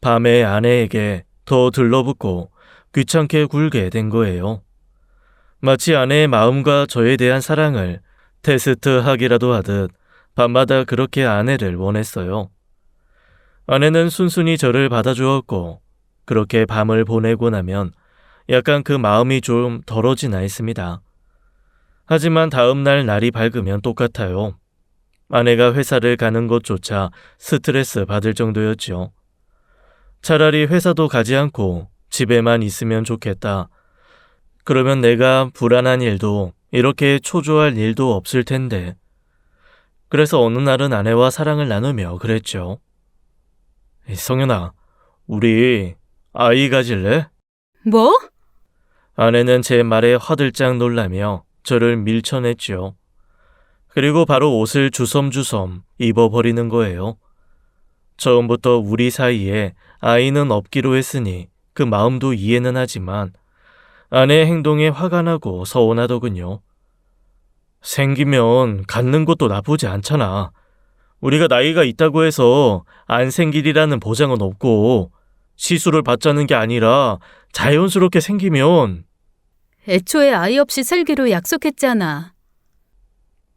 밤에 아내에게 더 들러붙고 귀찮게 굴게 된 거예요. 마치 아내의 마음과 저에 대한 사랑을 테스트하기라도 하듯 밤마다 그렇게 아내를 원했어요. 아내는 순순히 저를 받아주었고 그렇게 밤을 보내고 나면 약간 그 마음이 좀 덜어지나 했습니다. 하지만 다음 날 날이 밝으면 똑같아요. 아내가 회사를 가는 것조차 스트레스 받을 정도였죠. 차라리 회사도 가지 않고 집에만 있으면 좋겠다. 그러면 내가 불안한 일도 이렇게 초조할 일도 없을 텐데. 그래서 어느 날은 아내와 사랑을 나누며 그랬죠. 성현아, 우리 아이 가질래? 뭐? 아내는 제 말에 화들짝 놀라며 저를 밀쳐냈죠. 그리고 바로 옷을 주섬주섬 입어버리는 거예요. 처음부터 우리 사이에 아이는 없기로 했으니 그 마음도 이해는 하지만 아내의 행동에 화가 나고 서운하더군요. 생기면 갖는 것도 나쁘지 않잖아. 우리가 나이가 있다고 해서 안 생길이라는 보장은 없고 시술을 받자는 게 아니라 자연스럽게 생기면. 애초에 아이 없이 살기로 약속했잖아.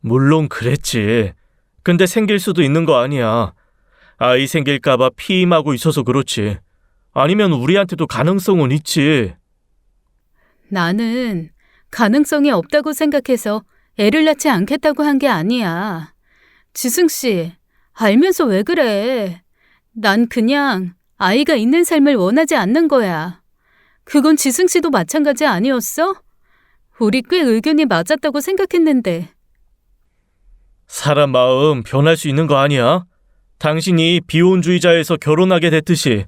물론 그랬지. 근데 생길 수도 있는 거 아니야. 아이 생길까봐 피임하고 있어서 그렇지. 아니면 우리한테도 가능성은 있지. 나는 가능성이 없다고 생각해서 애를 낳지 않겠다고 한 게 아니야. 지승 씨, 알면서 왜 그래? 난 그냥 아이가 있는 삶을 원하지 않는 거야. 그건 지승 씨도 마찬가지 아니었어? 우리 꽤 의견이 맞았다고 생각했는데. 사람 마음 변할 수 있는 거 아니야? 당신이 비혼주의자에서 결혼하게 됐듯이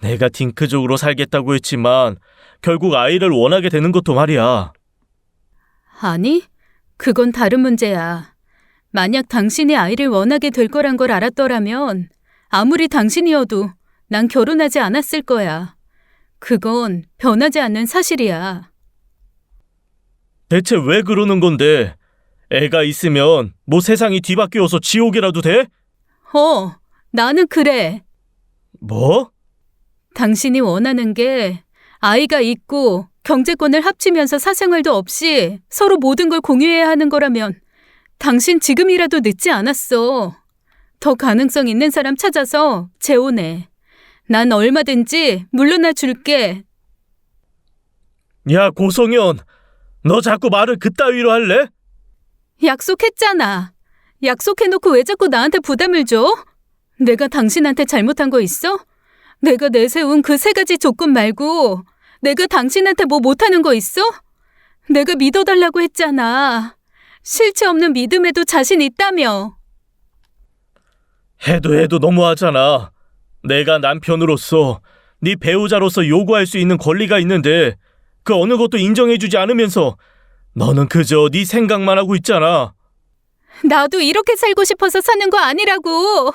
내가 딩크족으로 살겠다고 했지만 결국 아이를 원하게 되는 것도 말이야. 아니, 그건 다른 문제야. 만약 당신이 아이를 원하게 될 거란 걸 알았더라면 아무리 당신이어도 난 결혼하지 않았을 거야. 그건 변하지 않는 사실이야. 대체 왜 그러는 건데? 애가 있으면 뭐 세상이 뒤바뀌어서 지옥이라도 돼? 나는 그래. 뭐? 당신이 원하는 게 아이가 있고 경제권을 합치면서 사생활도 없이 서로 모든 걸 공유해야 하는 거라면 당신 지금이라도 늦지 않았어. 더 가능성 있는 사람 찾아서 재혼해. 난 얼마든지 물러나 줄게. 야, 고성현, 너 자꾸 말을 그따위로 할래? 약속했잖아. 약속해놓고 왜 자꾸 나한테 부담을 줘? 내가 당신한테 잘못한 거 있어? 내가 내세운 그 3가지 조건 말고 내가 당신한테 뭐 못하는 거 있어? 내가 믿어달라고 했잖아. 실체 없는 믿음에도 자신 있다며. 해도 너무하잖아. 내가 남편으로서 네 배우자로서 요구할 수 있는 권리가 있는데 그 어느 것도 인정해주지 않으면서 너는 그저 네 생각만 하고 있잖아. 나도 이렇게 살고 싶어서 사는 거 아니라고.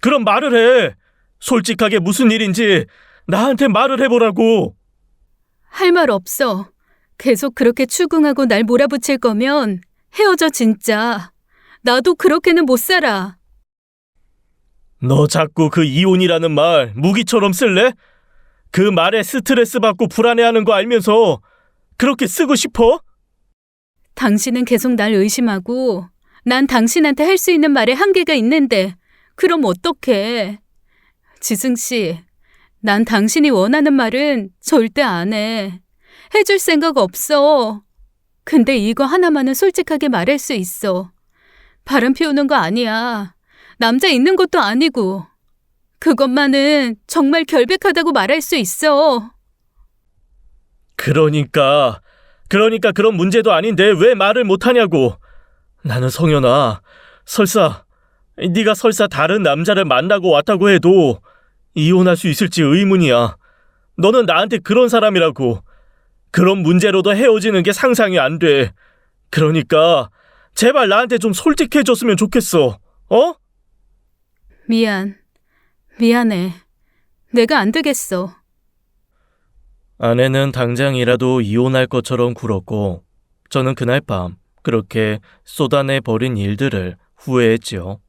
그럼 말을 해. 솔직하게 무슨 일인지 나한테 말을 해보라고. 할 말 없어. 계속 그렇게 추궁하고 날 몰아붙일 거면 헤어져 진짜. 나도 그렇게는 못 살아. 너 자꾸 그 이혼이라는 말 무기처럼 쓸래? 그 말에 스트레스 받고 불안해하는 거 알면서 그렇게 쓰고 싶어? 당신은 계속 날 의심하고 난 당신한테 할 수 있는 말에 한계가 있는데 그럼 어떡해. 지승 씨, 난 당신이 원하는 말은 절대 안 해. 해줄 생각 없어. 근데 이거 하나만은 솔직하게 말할 수 있어. 바람 피우는 거 아니야. 남자 있는 것도 아니고. 그것만은 정말 결백하다고 말할 수 있어. 그러니까 그런 문제도 아닌데 왜 말을 못하냐고. 나는 성현아, 네가 설사 다른 남자를 만나고 왔다고 해도 이혼할 수 있을지 의문이야. 너는 나한테 그런 사람이라고. 그런 문제로도 헤어지는 게 상상이 안 돼. 그러니까 제발 나한테 좀 솔직해졌으면 좋겠어. 어? 미안해. 내가 안 되겠어. 아내는 당장이라도 이혼할 것처럼 굴었고 저는 그날 밤 그렇게 쏟아내 버린 일들을 후회했지요.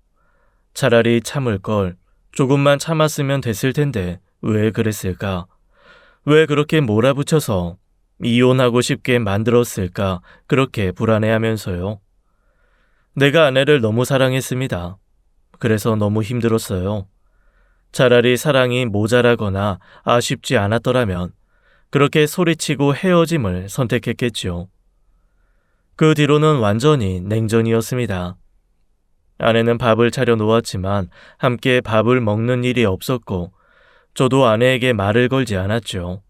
차라리 참을 걸, 조금만 참았으면 됐을 텐데 왜 그랬을까? 왜 그렇게 몰아붙여서 이혼하고 싶게 만들었을까? 그렇게 불안해하면서요. 내가 아내를 너무 사랑했습니다. 그래서 너무 힘들었어요. 차라리 사랑이 모자라거나 아쉽지 않았더라면 그렇게 소리치고 헤어짐을 선택했겠지요. 그 뒤로는 완전히 냉전이었습니다. 아내는 밥을 차려 놓았지만 함께 밥을 먹는 일이 없었고 저도 아내에게 말을 걸지 않았죠.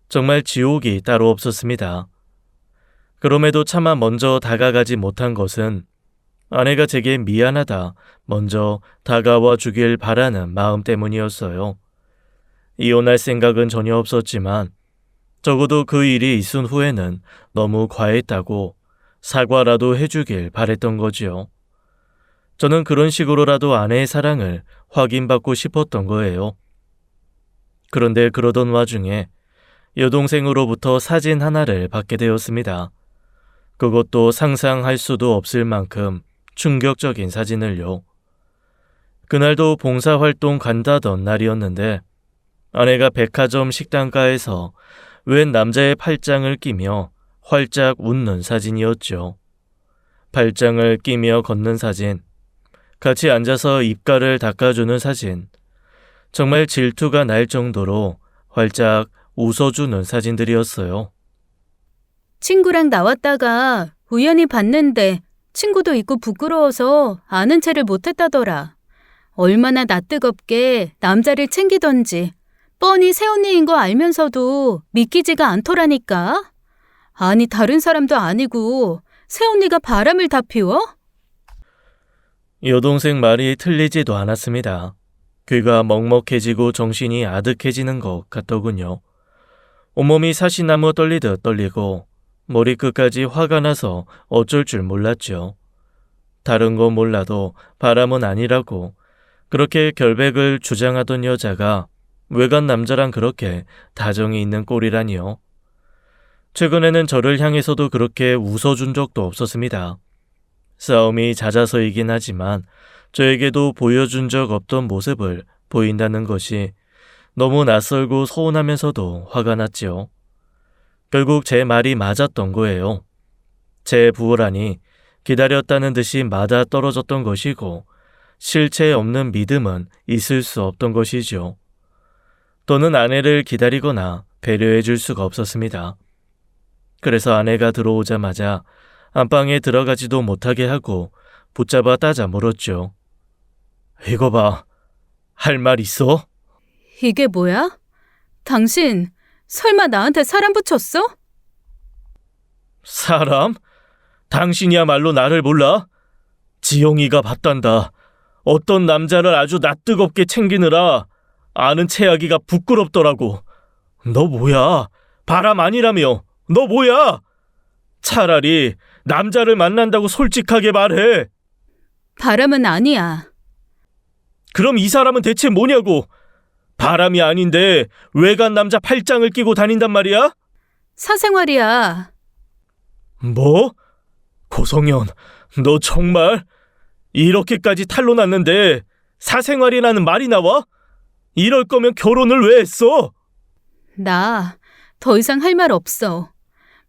정말 지옥이 따로 없었습니다. 그럼에도 차마 먼저 다가가지 못한 것은 아내가 제게 미안하다 먼저 다가와 주길 바라는 마음 때문이었어요. 이혼할 생각은 전혀 없었지만 적어도 그 일이 있은 후에는 너무 과했다고 사과라도 해주길 바랬던 거지요. 저는 그런 식으로라도 아내의 사랑을 확인받고 싶었던 거예요. 그런데 그러던 와중에 여동생으로부터 사진 하나를 받게 되었습니다. 그것도 상상할 수도 없을 만큼 충격적인 사진을요. 그날도 봉사활동 간다던 날이었는데 아내가 백화점 식당가에서 웬 남자의 팔짱을 끼며 활짝 웃는 사진이었죠. 팔짱을 끼며 걷는 사진, 같이 앉아서 입가를 닦아주는 사진, 정말 질투가 날 정도로 활짝 웃어주는 사진들이었어요. 친구랑 나왔다가 우연히 봤는데 친구도 있고 부끄러워서 아는 체를 못했다더라. 얼마나 낯뜨겁게 남자를 챙기던지 뻔히 새언니인 거 알면서도 믿기지가 않더라니까. 아니 다른 사람도 아니고 새언니가 바람을 다 피워? 여동생 말이 틀리지도 않았습니다. 귀가 먹먹해지고 정신이 아득해지는 것 같더군요. 온몸이 사시나무 떨리듯 떨리고 머리끝까지 화가 나서 어쩔 줄 몰랐죠. 다른 건 몰라도 바람은 아니라고 그렇게 결백을 주장하던 여자가 외간 남자랑 그렇게 다정이 있는 꼴이라니요. 최근에는 저를 향해서도 그렇게 웃어준 적도 없었습니다. 싸움이 잦아서이긴 하지만 저에게도 보여준 적 없던 모습을 보인다는 것이 너무 낯설고 서운하면서도 화가 났지요. 결국 제 말이 맞았던 거예요. 제 부호라니 기다렸다는 듯이 맞아 떨어졌던 것이고 실체 없는 믿음은 있을 수 없던 것이죠. 또는 아내를 기다리거나 배려해 줄 수가 없었습니다. 그래서 아내가 들어오자마자 안방에 들어가지도 못하게 하고 붙잡아 따자 물었죠. 이거 봐, 할 말 있어? 이게 뭐야? 당신 설마 나한테 사람 붙였어? 사람? 당신이야말로 나를 몰라? 지영이가 봤단다. 어떤 남자를 아주 낯뜨겁게 챙기느라 아는 체하기가 부끄럽더라고. 너 뭐야? 바람 아니라며. 너 뭐야? 차라리 남자를 만난다고 솔직하게 말해. 바람은 아니야. 그럼 이 사람은 대체 뭐냐고? 바람이 아닌데 외간 남자 팔짱을 끼고 다닌단 말이야? 사생활이야. 뭐? 고성현, 너 정말 이렇게까지 탄로났는데 사생활이라는 말이 나와? 이럴 거면 결혼을 왜 했어? 나 더 이상 할 말 없어.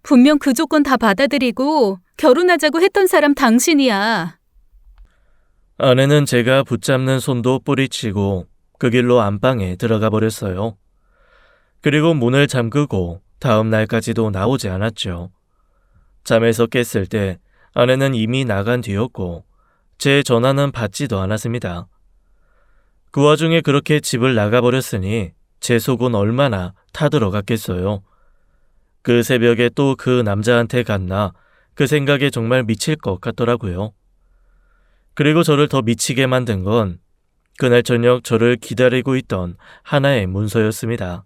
분명 그 조건 다 받아들이고 결혼하자고 했던 사람 당신이야. 아내는 제가 붙잡는 손도 뿌리치고 그 길로 안방에 들어가 버렸어요. 그리고 문을 잠그고 다음 날까지도 나오지 않았죠. 잠에서 깼을 때 아내는 이미 나간 뒤였고 제 전화는 받지도 않았습니다. 그 와중에 그렇게 집을 나가버렸으니 제 속은 얼마나 타들어갔겠어요. 그 새벽에 또 그 남자한테 갔나 그 생각에 정말 미칠 것 같더라고요. 그리고 저를 더 미치게 만든 건 그날 저녁 저를 기다리고 있던 하나의 문서였습니다.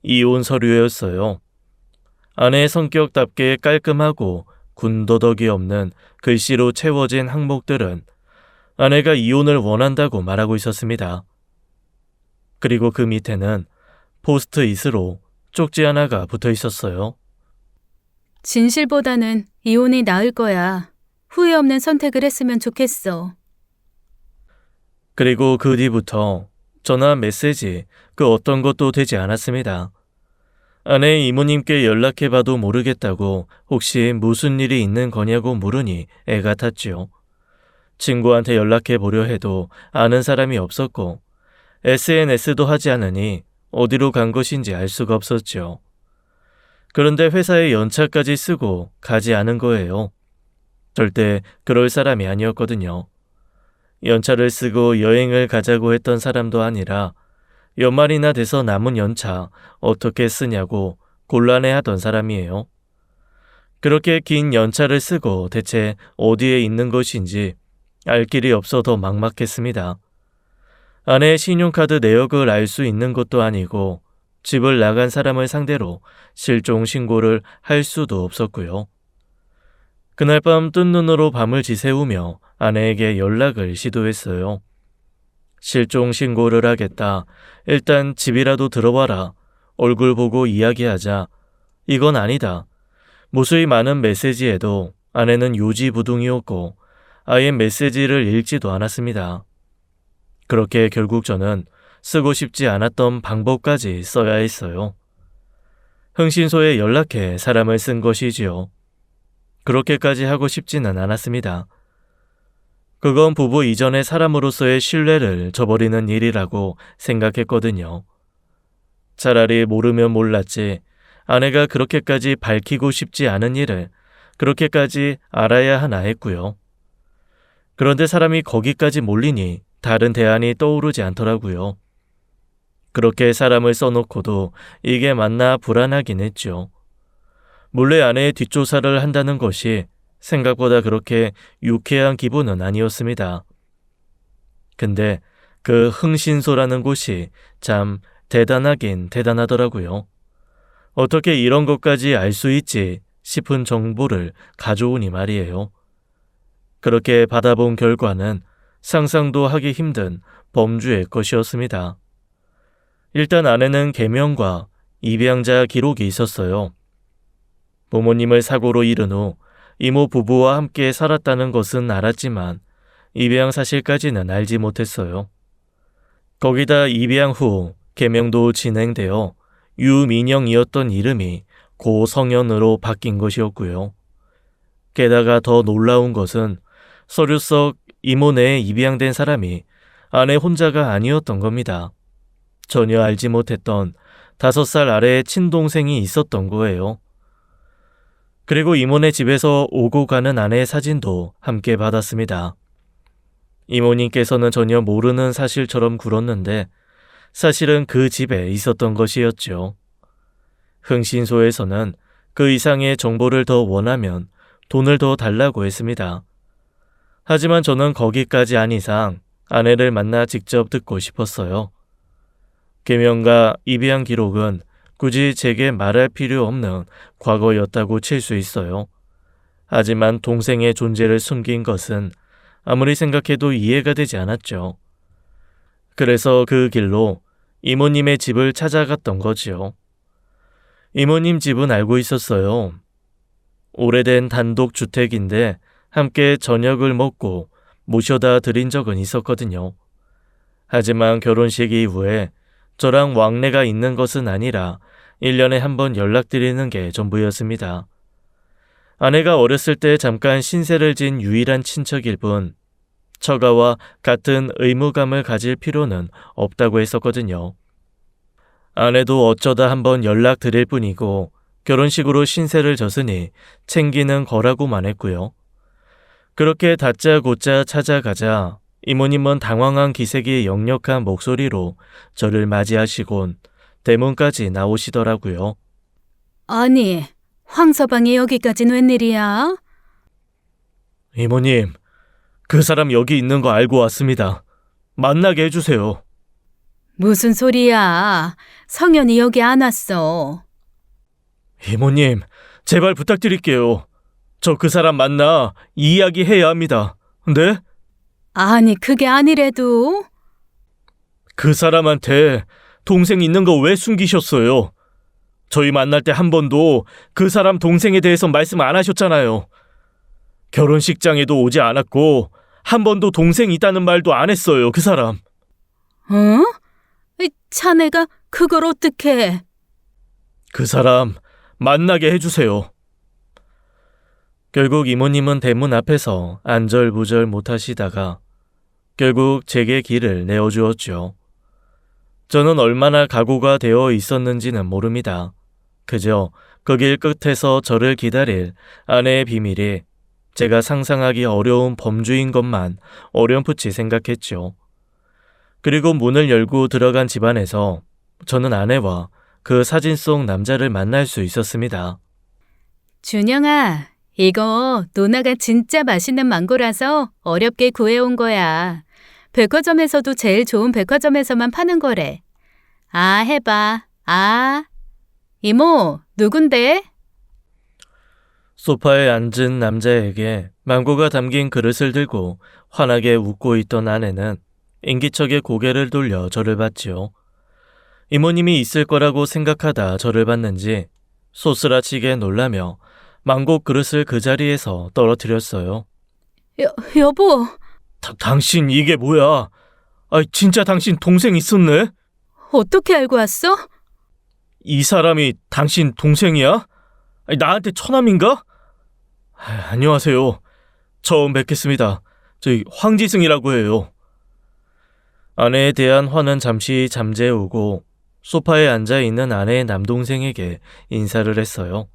이혼 서류였어요. 아내의 성격답게 깔끔하고 군더더기 없는 글씨로 채워진 항목들은 아내가 이혼을 원한다고 말하고 있었습니다. 그리고 그 밑에는 포스트잇으로 쪽지 하나가 붙어 있었어요. 진실보다는 이혼이 나을 거야. 후회 없는 선택을 했으면 좋겠어. 그리고 그 뒤부터 전화 메시지 그 어떤 것도 되지 않았습니다. 아내의 이모님께 연락해봐도 모르겠다고 혹시 무슨 일이 있는 거냐고 물으니 애가 탔지요. 친구한테 연락해보려 해도 아는 사람이 없었고 SNS도 하지 않으니 어디로 간 것인지 알 수가 없었죠. 그런데 회사에 연차까지 쓰고 가지 않은 거예요. 절대 그럴 사람이 아니었거든요. 연차를 쓰고 여행을 가자고 했던 사람도 아니라 연말이나 돼서 남은 연차 어떻게 쓰냐고 곤란해하던 사람이에요. 그렇게 긴 연차를 쓰고 대체 어디에 있는 것인지 알 길이 없어 더 막막했습니다. 아내의 신용카드 내역을 알 수 있는 것도 아니고 집을 나간 사람을 상대로 실종 신고를 할 수도 없었고요. 그날 밤 뜬 눈으로 밤을 지새우며 아내에게 연락을 시도했어요. 실종 신고를 하겠다. 일단 집이라도 들어와라. 얼굴 보고 이야기하자. 이건 아니다. 무수히 많은 메시지에도 아내는 요지부동이었고 아예 메시지를 읽지도 않았습니다. 그렇게 결국 저는 쓰고 싶지 않았던 방법까지 써야 했어요. 흥신소에 연락해 사람을 쓴 것이지요. 그렇게까지 하고 싶지는 않았습니다. 그건 부부 이전의 사람으로서의 신뢰를 저버리는 일이라고 생각했거든요. 차라리 모르면 몰랐지 아내가 그렇게까지 밝히고 싶지 않은 일을 그렇게까지 알아야 하나 했고요. 그런데 사람이 거기까지 몰리니 다른 대안이 떠오르지 않더라고요. 그렇게 사람을 써놓고도 이게 맞나 불안하긴 했죠. 몰래 아내의 뒷조사를 한다는 것이 생각보다 그렇게 유쾌한 기분은 아니었습니다. 근데 그 흥신소라는 곳이 참 대단하긴 대단하더라고요. 어떻게 이런 것까지 알 수 있지 싶은 정보를 가져오니 말이에요. 그렇게 받아본 결과는 상상도 하기 힘든 범주의 것이었습니다. 일단 아내는 계명과 입양자 기록이 있었어요. 부모님을 사고로 잃은 후 이모 부부와 함께 살았다는 것은 알았지만 입양 사실까지는 알지 못했어요. 거기다 입양 후 계명도 진행되어 유민영이었던 이름이 고성현으로 바뀐 것이었고요. 게다가 더 놀라운 것은 서류 속 이모 내에 입양된 사람이 아내 혼자가 아니었던 겁니다. 전혀 알지 못했던 5살 아래의 친동생이 있었던 거예요. 그리고 이모네 집에서 오고 가는 아내의 사진도 함께 받았습니다. 이모님께서는 전혀 모르는 사실처럼 굴었는데 사실은 그 집에 있었던 것이었죠. 흥신소에서는 그 이상의 정보를 더 원하면 돈을 더 달라고 했습니다. 하지만 저는 거기까지 한 이상 아내를 만나 직접 듣고 싶었어요. 계명과 입양 기록은 굳이 제게 말할 필요 없는 과거였다고 칠 수 있어요. 하지만 동생의 존재를 숨긴 것은 아무리 생각해도 이해가 되지 않았죠. 그래서 그 길로 이모님의 집을 찾아갔던 거지요. 이모님 집은 알고 있었어요. 오래된 단독주택인데 함께 저녁을 먹고 모셔다 드린 적은 있었거든요. 하지만 결혼식 이후에 저랑 왕래가 있는 것은 아니라 1년에 한 번 연락드리는 게 전부였습니다. 아내가 어렸을 때 잠깐 신세를 진 유일한 친척일 뿐 처가와 같은 의무감을 가질 필요는 없다고 했었거든요. 아내도 어쩌다 한번 연락드릴 뿐이고 결혼식으로 신세를 졌으니 챙기는 거라고만 했고요. 그렇게 다짜고짜 찾아가자 이모님은 당황한 기색이 역력한 목소리로 저를 맞이하시곤 대문까지 나오시더라고요. 아니, 황서방이 여기까진 웬일이야? 이모님, 그 사람 여기 있는 거 알고 왔습니다. 만나게 해주세요. 무슨 소리야? 성현이 여기 안 왔어. 이모님, 제발 부탁드릴게요. 저 그 사람 만나 이야기해야 합니다. 네? 아니, 그게 아니래도. 그 사람한테 동생 있는 거 왜 숨기셨어요? 저희 만날 때 한 번도 그 사람 동생에 대해서 말씀 안 하셨잖아요. 결혼식장에도 오지 않았고 한 번도 동생 있다는 말도 안 했어요, 그 사람. 어? 자네가 그걸 어떻게? 그 사람 만나게 해주세요. 결국 이모님은 대문 앞에서 안절부절 못하시다가 결국 제게 길을 내어주었죠. 저는 얼마나 각오가 되어 있었는지는 모릅니다. 그저 그 길 끝에서 저를 기다릴 아내의 비밀이 제가 상상하기 어려운 범주인 것만 어렴풋이 생각했죠. 그리고 문을 열고 들어간 집안에서 저는 아내와 그 사진 속 남자를 만날 수 있었습니다. 준영아, 이거 누나가 진짜 맛있는 망고라서 어렵게 구해온 거야. 백화점에서도 제일 좋은 백화점에서만 파는 거래. 아, 해봐. 아. 이모, 누군데? 소파에 앉은 남자에게 망고가 담긴 그릇을 들고 환하게 웃고 있던 아내는 인기척에 고개를 돌려 저를 봤지요. 이모님이 있을 거라고 생각하다 저를 봤는지 소스라치게 놀라며 망고 그릇을 그 자리에서 떨어뜨렸어요. 여보. 당신 이게 뭐야? 진짜 당신 동생 있었네? 어떻게 알고 왔어? 이 사람이 당신 동생이야? 나한테 처남인가? 안녕하세요. 처음 뵙겠습니다. 저희 황지승이라고 해요. 아내에 대한 화는 잠시 잠재우고 소파에 앉아있는 아내의 남동생에게 인사를 했어요.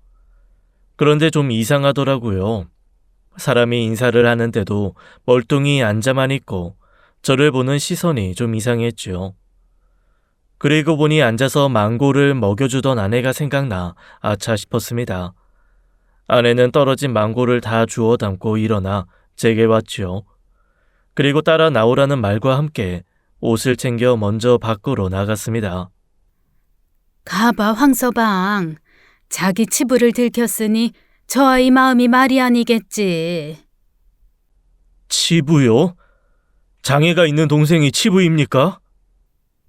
그런데 좀 이상하더라고요. 사람이 인사를 하는데도 멀뚱히 앉아만 있고 저를 보는 시선이 좀 이상했죠. 그리고 보니 앉아서 망고를 먹여주던 아내가 생각나 아차 싶었습니다. 아내는 떨어진 망고를 다 주워 담고 일어나 제게 왔죠. 그리고 따라 나오라는 말과 함께 옷을 챙겨 먼저 밖으로 나갔습니다. 가봐, 황서방. 자기 치부를 들켰으니 저 아이 마음이 말이 아니겠지. 치부요? 장애가 있는 동생이 치부입니까?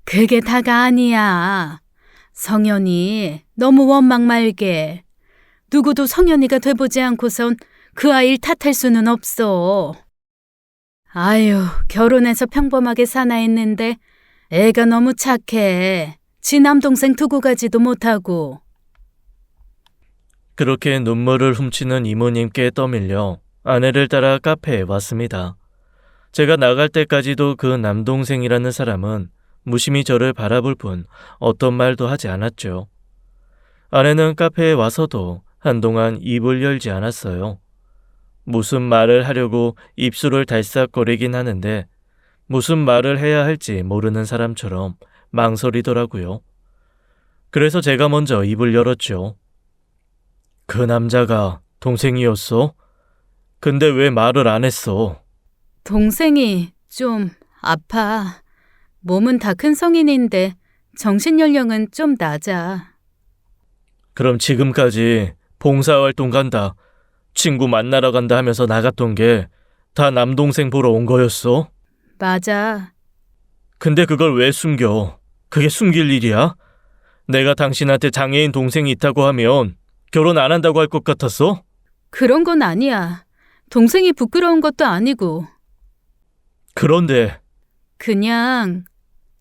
그게 다가 아니야. 성현이 너무 원망 말게. 누구도 성현이가 돼보지 않고선 그 아이를 탓할 수는 없어. 아유, 결혼해서 평범하게 사나 했는데 애가 너무 착해. 지 남동생 두고 가지도 못하고. 그렇게 눈물을 훔치는 이모님께 떠밀려 아내를 따라 카페에 왔습니다. 제가 나갈 때까지도 그 남동생이라는 사람은 무심히 저를 바라볼 뿐 어떤 말도 하지 않았죠. 아내는 카페에 와서도 한동안 입을 열지 않았어요. 무슨 말을 하려고 입술을 달싹거리긴 하는데 무슨 말을 해야 할지 모르는 사람처럼 망설이더라고요. 그래서 제가 먼저 입을 열었죠. 그 남자가 동생이었어? 근데 왜 말을 안 했어? 동생이 좀 아파. 몸은 다 큰 성인인데 정신연령은 좀 낮아. 그럼 지금까지 봉사활동 간다, 친구 만나러 간다 하면서 나갔던 게 다 남동생 보러 온 거였어? 맞아. 근데 그걸 왜 숨겨? 그게 숨길 일이야? 내가 당신한테 장애인 동생이 있다고 하면 결혼 안 한다고 할 것 같았어? 그런 건 아니야. 동생이 부끄러운 것도 아니고. 그런데 그냥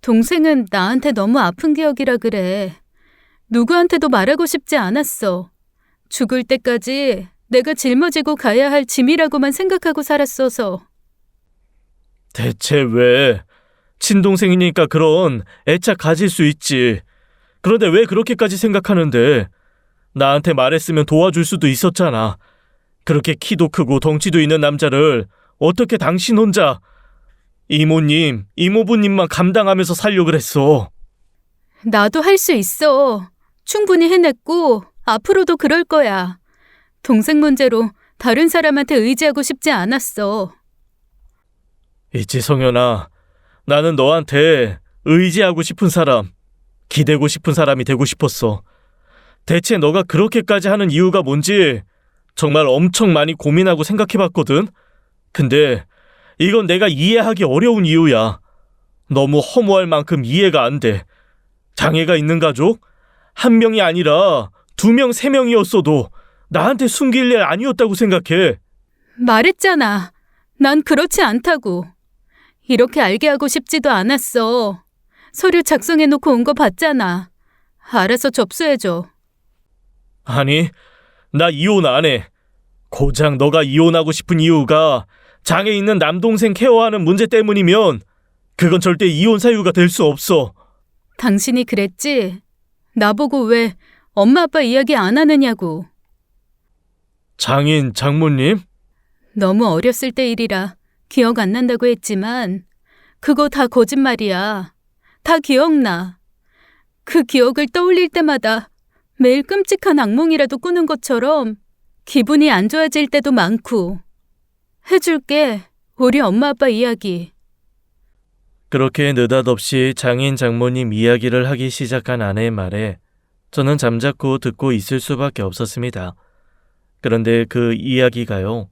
동생은 나한테 너무 아픈 기억이라 그래. 누구한테도 말하고 싶지 않았어. 죽을 때까지 내가 짊어지고 가야 할 짐이라고만 생각하고 살았어서. 대체 왜? 친동생이니까 그런 애착 가질 수 있지. 그런데 왜 그렇게까지 생각하는데? 나한테 말했으면 도와줄 수도 있었잖아. 그렇게 키도 크고 덩치도 있는 남자를 어떻게 당신 혼자 이모님, 이모부님만 감당하면서 살려고 그랬어. 나도 할 수 있어. 충분히 해냈고 앞으로도 그럴 거야. 동생 문제로 다른 사람한테 의지하고 싶지 않았어. 있지, 성현아. 나는 너한테 의지하고 싶은 사람, 기대고 싶은 사람이 되고 싶었어. 대체 너가 그렇게까지 하는 이유가 뭔지 정말 엄청 많이 고민하고 생각해봤거든? 근데 이건 내가 이해하기 어려운 이유야. 너무 허무할 만큼 이해가 안 돼. 장애가 있는 가족? 한 명이 아니라 2명, 3명이었어도 나한테 숨길 일 아니었다고 생각해. 말했잖아. 난 그렇지 않다고. 이렇게 알게 하고 싶지도 않았어. 서류 작성해놓고 온 거 봤잖아. 알아서 접수해줘. 아니, 나 이혼 안 해. 고작 너가 이혼하고 싶은 이유가 장애 있는 남동생 케어하는 문제 때문이면 그건 절대 이혼 사유가 될 수 없어. 당신이 그랬지? 나보고 왜 엄마 아빠 이야기 안 하느냐고. 장인 장모님? 너무 어렸을 때 일이라 기억 안 난다고 했지만 그거 다 거짓말이야. 다 기억나. 그 기억을 떠올릴 때마다 매일 끔찍한 악몽이라도 꾸는 것처럼 기분이 안 좋아질 때도 많고. 해줄게. 우리 엄마 아빠 이야기. 그렇게 느닷없이 장인 장모님 이야기를 하기 시작한 아내의 말에 저는 잠자코 듣고 있을 수밖에 없었습니다. 그런데 그 이야기가요,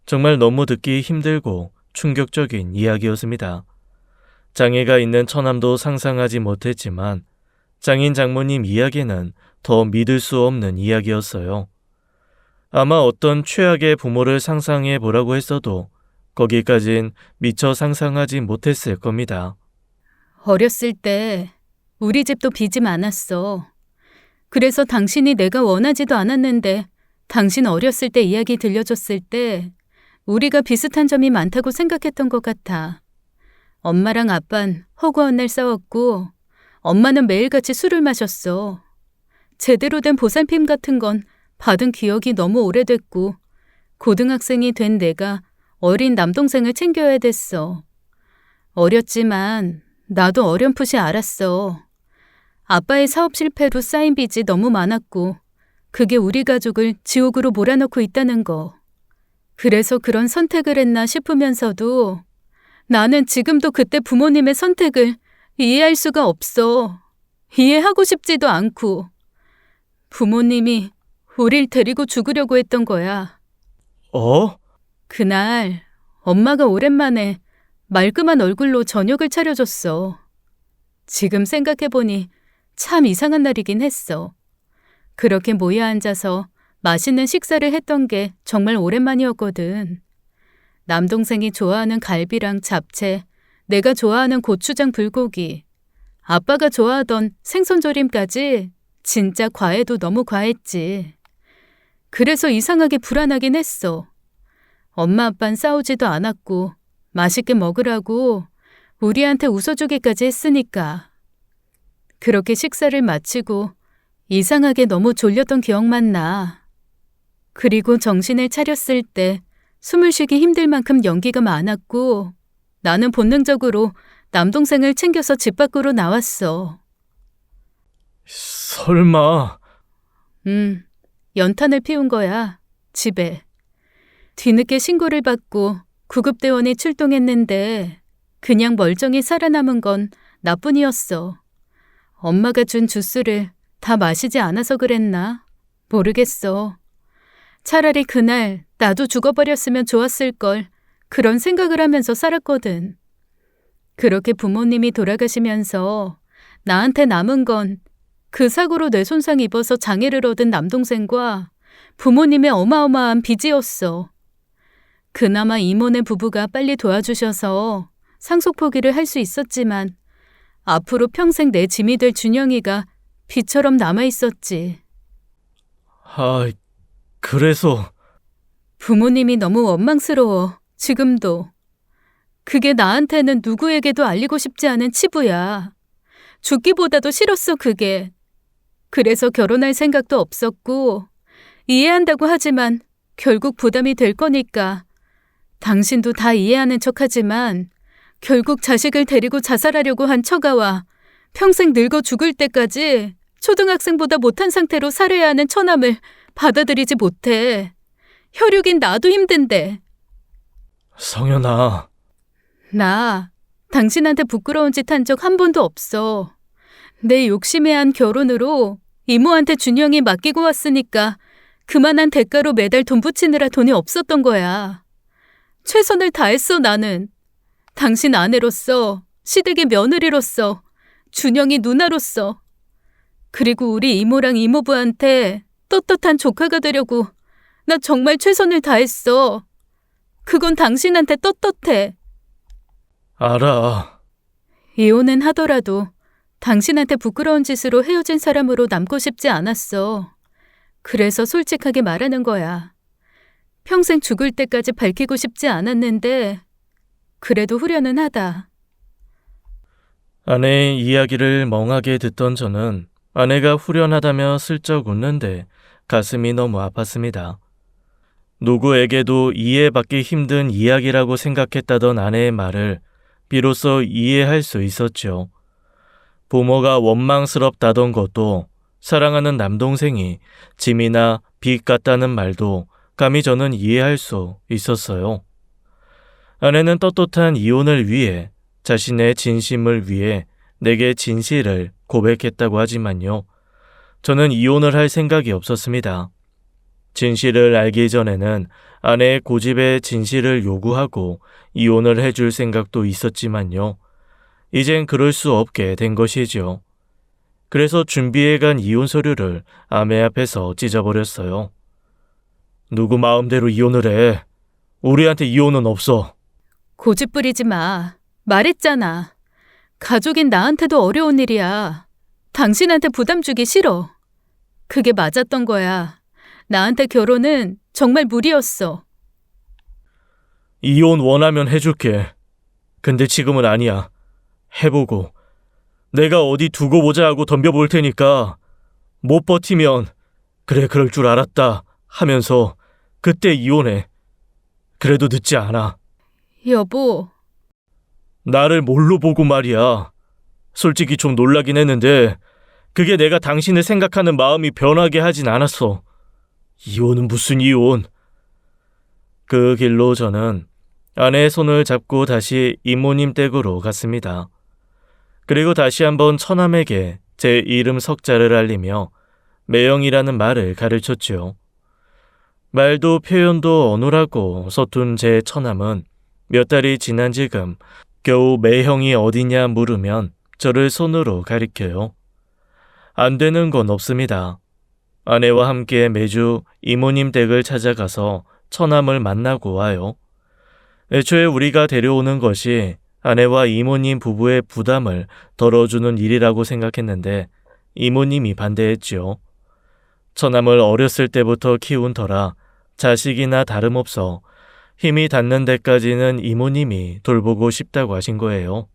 정말 너무 듣기 힘들고 충격적인 이야기였습니다. 장애가 있는 처남도 상상하지 못했지만 장인 장모님 이야기는 더 믿을 수 없는 이야기였어요. 아마 어떤 최악의 부모를 상상해 보라고 했어도 거기까진 미처 상상하지 못했을 겁니다. 어렸을 때 우리 집도 빚이 많았어. 그래서 당신이 내가 원하지도 않았는데 당신 어렸을 때 이야기 들려줬을 때 우리가 비슷한 점이 많다고 생각했던 것 같아. 엄마랑 아빤 허구한 날 싸웠고 엄마는 매일같이 술을 마셨어. 제대로 된 보살핌 같은 건 받은 기억이 너무 오래됐고 고등학생이 된 내가 어린 남동생을 챙겨야 됐어. 어렸지만 나도 어렴풋이 알았어. 아빠의 사업 실패로 쌓인 빚이 너무 많았고 그게 우리 가족을 지옥으로 몰아넣고 있다는 거. 그래서 그런 선택을 했나 싶으면서도 나는 지금도 그때 부모님의 선택을 이해할 수가 없어. 이해하고 싶지도 않고. 부모님이 우릴 데리고 죽으려고 했던 거야. 어? 그날 엄마가 오랜만에 말끔한 얼굴로 저녁을 차려줬어. 지금 생각해보니 참 이상한 날이긴 했어. 그렇게 모여 앉아서 맛있는 식사를 했던 게 정말 오랜만이었거든. 남동생이 좋아하는 갈비랑 잡채, 내가 좋아하는 고추장 불고기, 아빠가 좋아하던 생선조림까지 진짜 과해도 너무 과했지. 그래서 이상하게 불안하긴 했어. 엄마 아빠는 싸우지도 않았고 맛있게 먹으라고 우리한테 웃어주기까지 했으니까. 그렇게 식사를 마치고 이상하게 너무 졸렸던 기억만 나. 그리고 정신을 차렸을 때 숨을 쉬기 힘들 만큼 연기가 많았고 나는 본능적으로 남동생을 챙겨서 집 밖으로 나왔어. 설마... 연탄을 피운 거야, 집에. 뒤늦게 신고를 받고 구급대원이 출동했는데 그냥 멀쩡히 살아남은 건 나뿐이었어. 엄마가 준 주스를 다 마시지 않아서 그랬나? 모르겠어. 차라리 그날 나도 죽어버렸으면 좋았을걸 그런 생각을 하면서 살았거든. 그렇게 부모님이 돌아가시면서 나한테 남은 건 그 사고로 뇌손상 입어서 장애를 얻은 남동생과 부모님의 어마어마한 빚이었어. 그나마 이모네 부부가 빨리 도와주셔서 상속 포기를 할 수 있었지만 앞으로 평생 내 짐이 될 준영이가 빚처럼 남아있었지. 그래서... 부모님이 너무 원망스러워, 지금도. 그게 나한테는 누구에게도 알리고 싶지 않은 치부야. 죽기보다도 싫었어, 그게. 그래서 결혼할 생각도 없었고 이해한다고 하지만 결국 부담이 될 거니까 당신도 다 이해하는 척하지만 결국 자식을 데리고 자살하려고 한 처가와 평생 늙어 죽을 때까지 초등학생보다 못한 상태로 살아야 하는 처남을 받아들이지 못해. 혈육인 나도 힘든데. 성현아, 나 당신한테 부끄러운 짓 한 적 한 번도 없어. 내 욕심에 한 결혼으로 이모한테 준영이 맡기고 왔으니까 그만한 대가로 매달 돈 붙이느라 돈이 없었던 거야. 최선을 다했어, 나는. 당신 아내로서, 시댁의 며느리로서, 준영이 누나로서. 그리고 우리 이모랑 이모부한테 떳떳한 조카가 되려고 나 정말 최선을 다했어. 그건 당신한테 떳떳해. 알아. 이혼은 하더라도 당신한테 부끄러운 짓으로 헤어진 사람으로 남고 싶지 않았어. 그래서 솔직하게 말하는 거야. 평생 죽을 때까지 밝히고 싶지 않았는데 그래도 후련은 하다. 아내의 이야기를 멍하게 듣던 저는 아내가 후련하다며 슬쩍 웃는데 가슴이 너무 아팠습니다. 누구에게도 이해받기 힘든 이야기라고 생각했다던 아내의 말을 비로소 이해할 수 있었죠. 부모가 원망스럽다던 것도, 사랑하는 남동생이 짐이나 빚 같다는 말도 감히 저는 이해할 수 있었어요. 아내는 떳떳한 이혼을 위해, 자신의 진심을 위해 내게 진실을 고백했다고 하지만요. 저는 이혼을 할 생각이 없었습니다. 진실을 알기 전에는 아내의 고집에 진실을 요구하고 이혼을 해줄 생각도 있었지만요. 이젠 그럴 수 없게 된 것이죠. 그래서 준비해간 이혼 서류를 아내 앞에서 찢어버렸어요. 누구 마음대로 이혼을 해. 우리한테 이혼은 없어. 고집 부리지 마. 말했잖아. 가족인 나한테도 어려운 일이야. 당신한테 부담 주기 싫어. 그게 맞았던 거야. 나한테 결혼은 정말 무리였어. 이혼 원하면 해줄게. 근데 지금은 아니야. 해보고 내가 어디 두고 보자 하고 덤벼볼 테니까 못 버티면 그래 그럴 줄 알았다 하면서 그때 이혼해. 그래도 늦지 않아. 여보. 나를 뭘로 보고 말이야. 솔직히 좀 놀라긴 했는데 그게 내가 당신을 생각하는 마음이 변하게 하진 않았어. 이혼은 무슨 이혼. 그 길로 저는 아내의 손을 잡고 다시 이모님 댁으로 갔습니다. 그리고 다시 한번 처남에게 제 이름 석자를 알리며 매형이라는 말을 가르쳤죠. 말도 표현도 어눌하고 서툰 제 처남은 몇 달이 지난 지금 겨우 매형이 어디냐 물으면 저를 손으로 가리켜요. 안 되는 건 없습니다. 아내와 함께 매주 이모님 댁을 찾아가서 처남을 만나고 와요. 애초에 우리가 데려오는 것이 아내와 이모님 부부의 부담을 덜어주는 일이라고 생각했는데 이모님이 반대했지요. 처남을 어렸을 때부터 키운 터라 자식이나 다름없어 힘이 닿는 데까지는 이모님이 돌보고 싶다고 하신 거예요.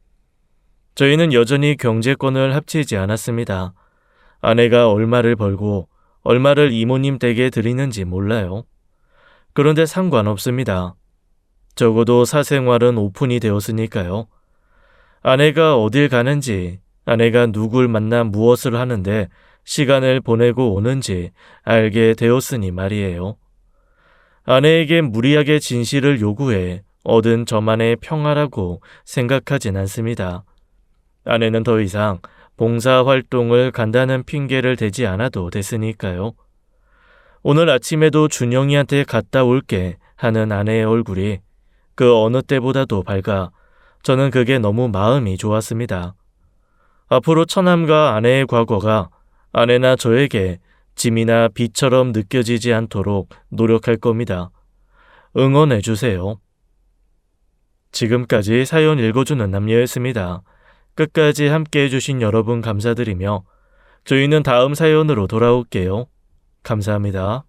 저희는 여전히 경제권을 합치지 않았습니다. 아내가 얼마를 벌고 얼마를 이모님 댁에 드리는지 몰라요. 그런데 상관없습니다. 적어도 사생활은 오픈이 되었으니까요. 아내가 어딜 가는지, 아내가 누굴 만나 무엇을 하는데 시간을 보내고 오는지 알게 되었으니 말이에요. 아내에게 무리하게 진실을 요구해 얻은 저만의 평화라고 생각하진 않습니다. 아내는 더 이상 봉사활동을 간다는 핑계를 대지 않아도 됐으니까요. 오늘 아침에도 준영이한테 갔다 올게 하는 아내의 얼굴이 그 어느 때보다도 밝아 저는 그게 너무 마음이 좋았습니다. 앞으로 처남과 아내의 과거가 아내나 저에게 짐이나 빚처럼 느껴지지 않도록 노력할 겁니다. 응원해 주세요. 지금까지 사연 읽어주는 남녀였습니다. 끝까지 함께해 주신 여러분 감사드리며 저희는 다음 사연으로 돌아올게요. 감사합니다.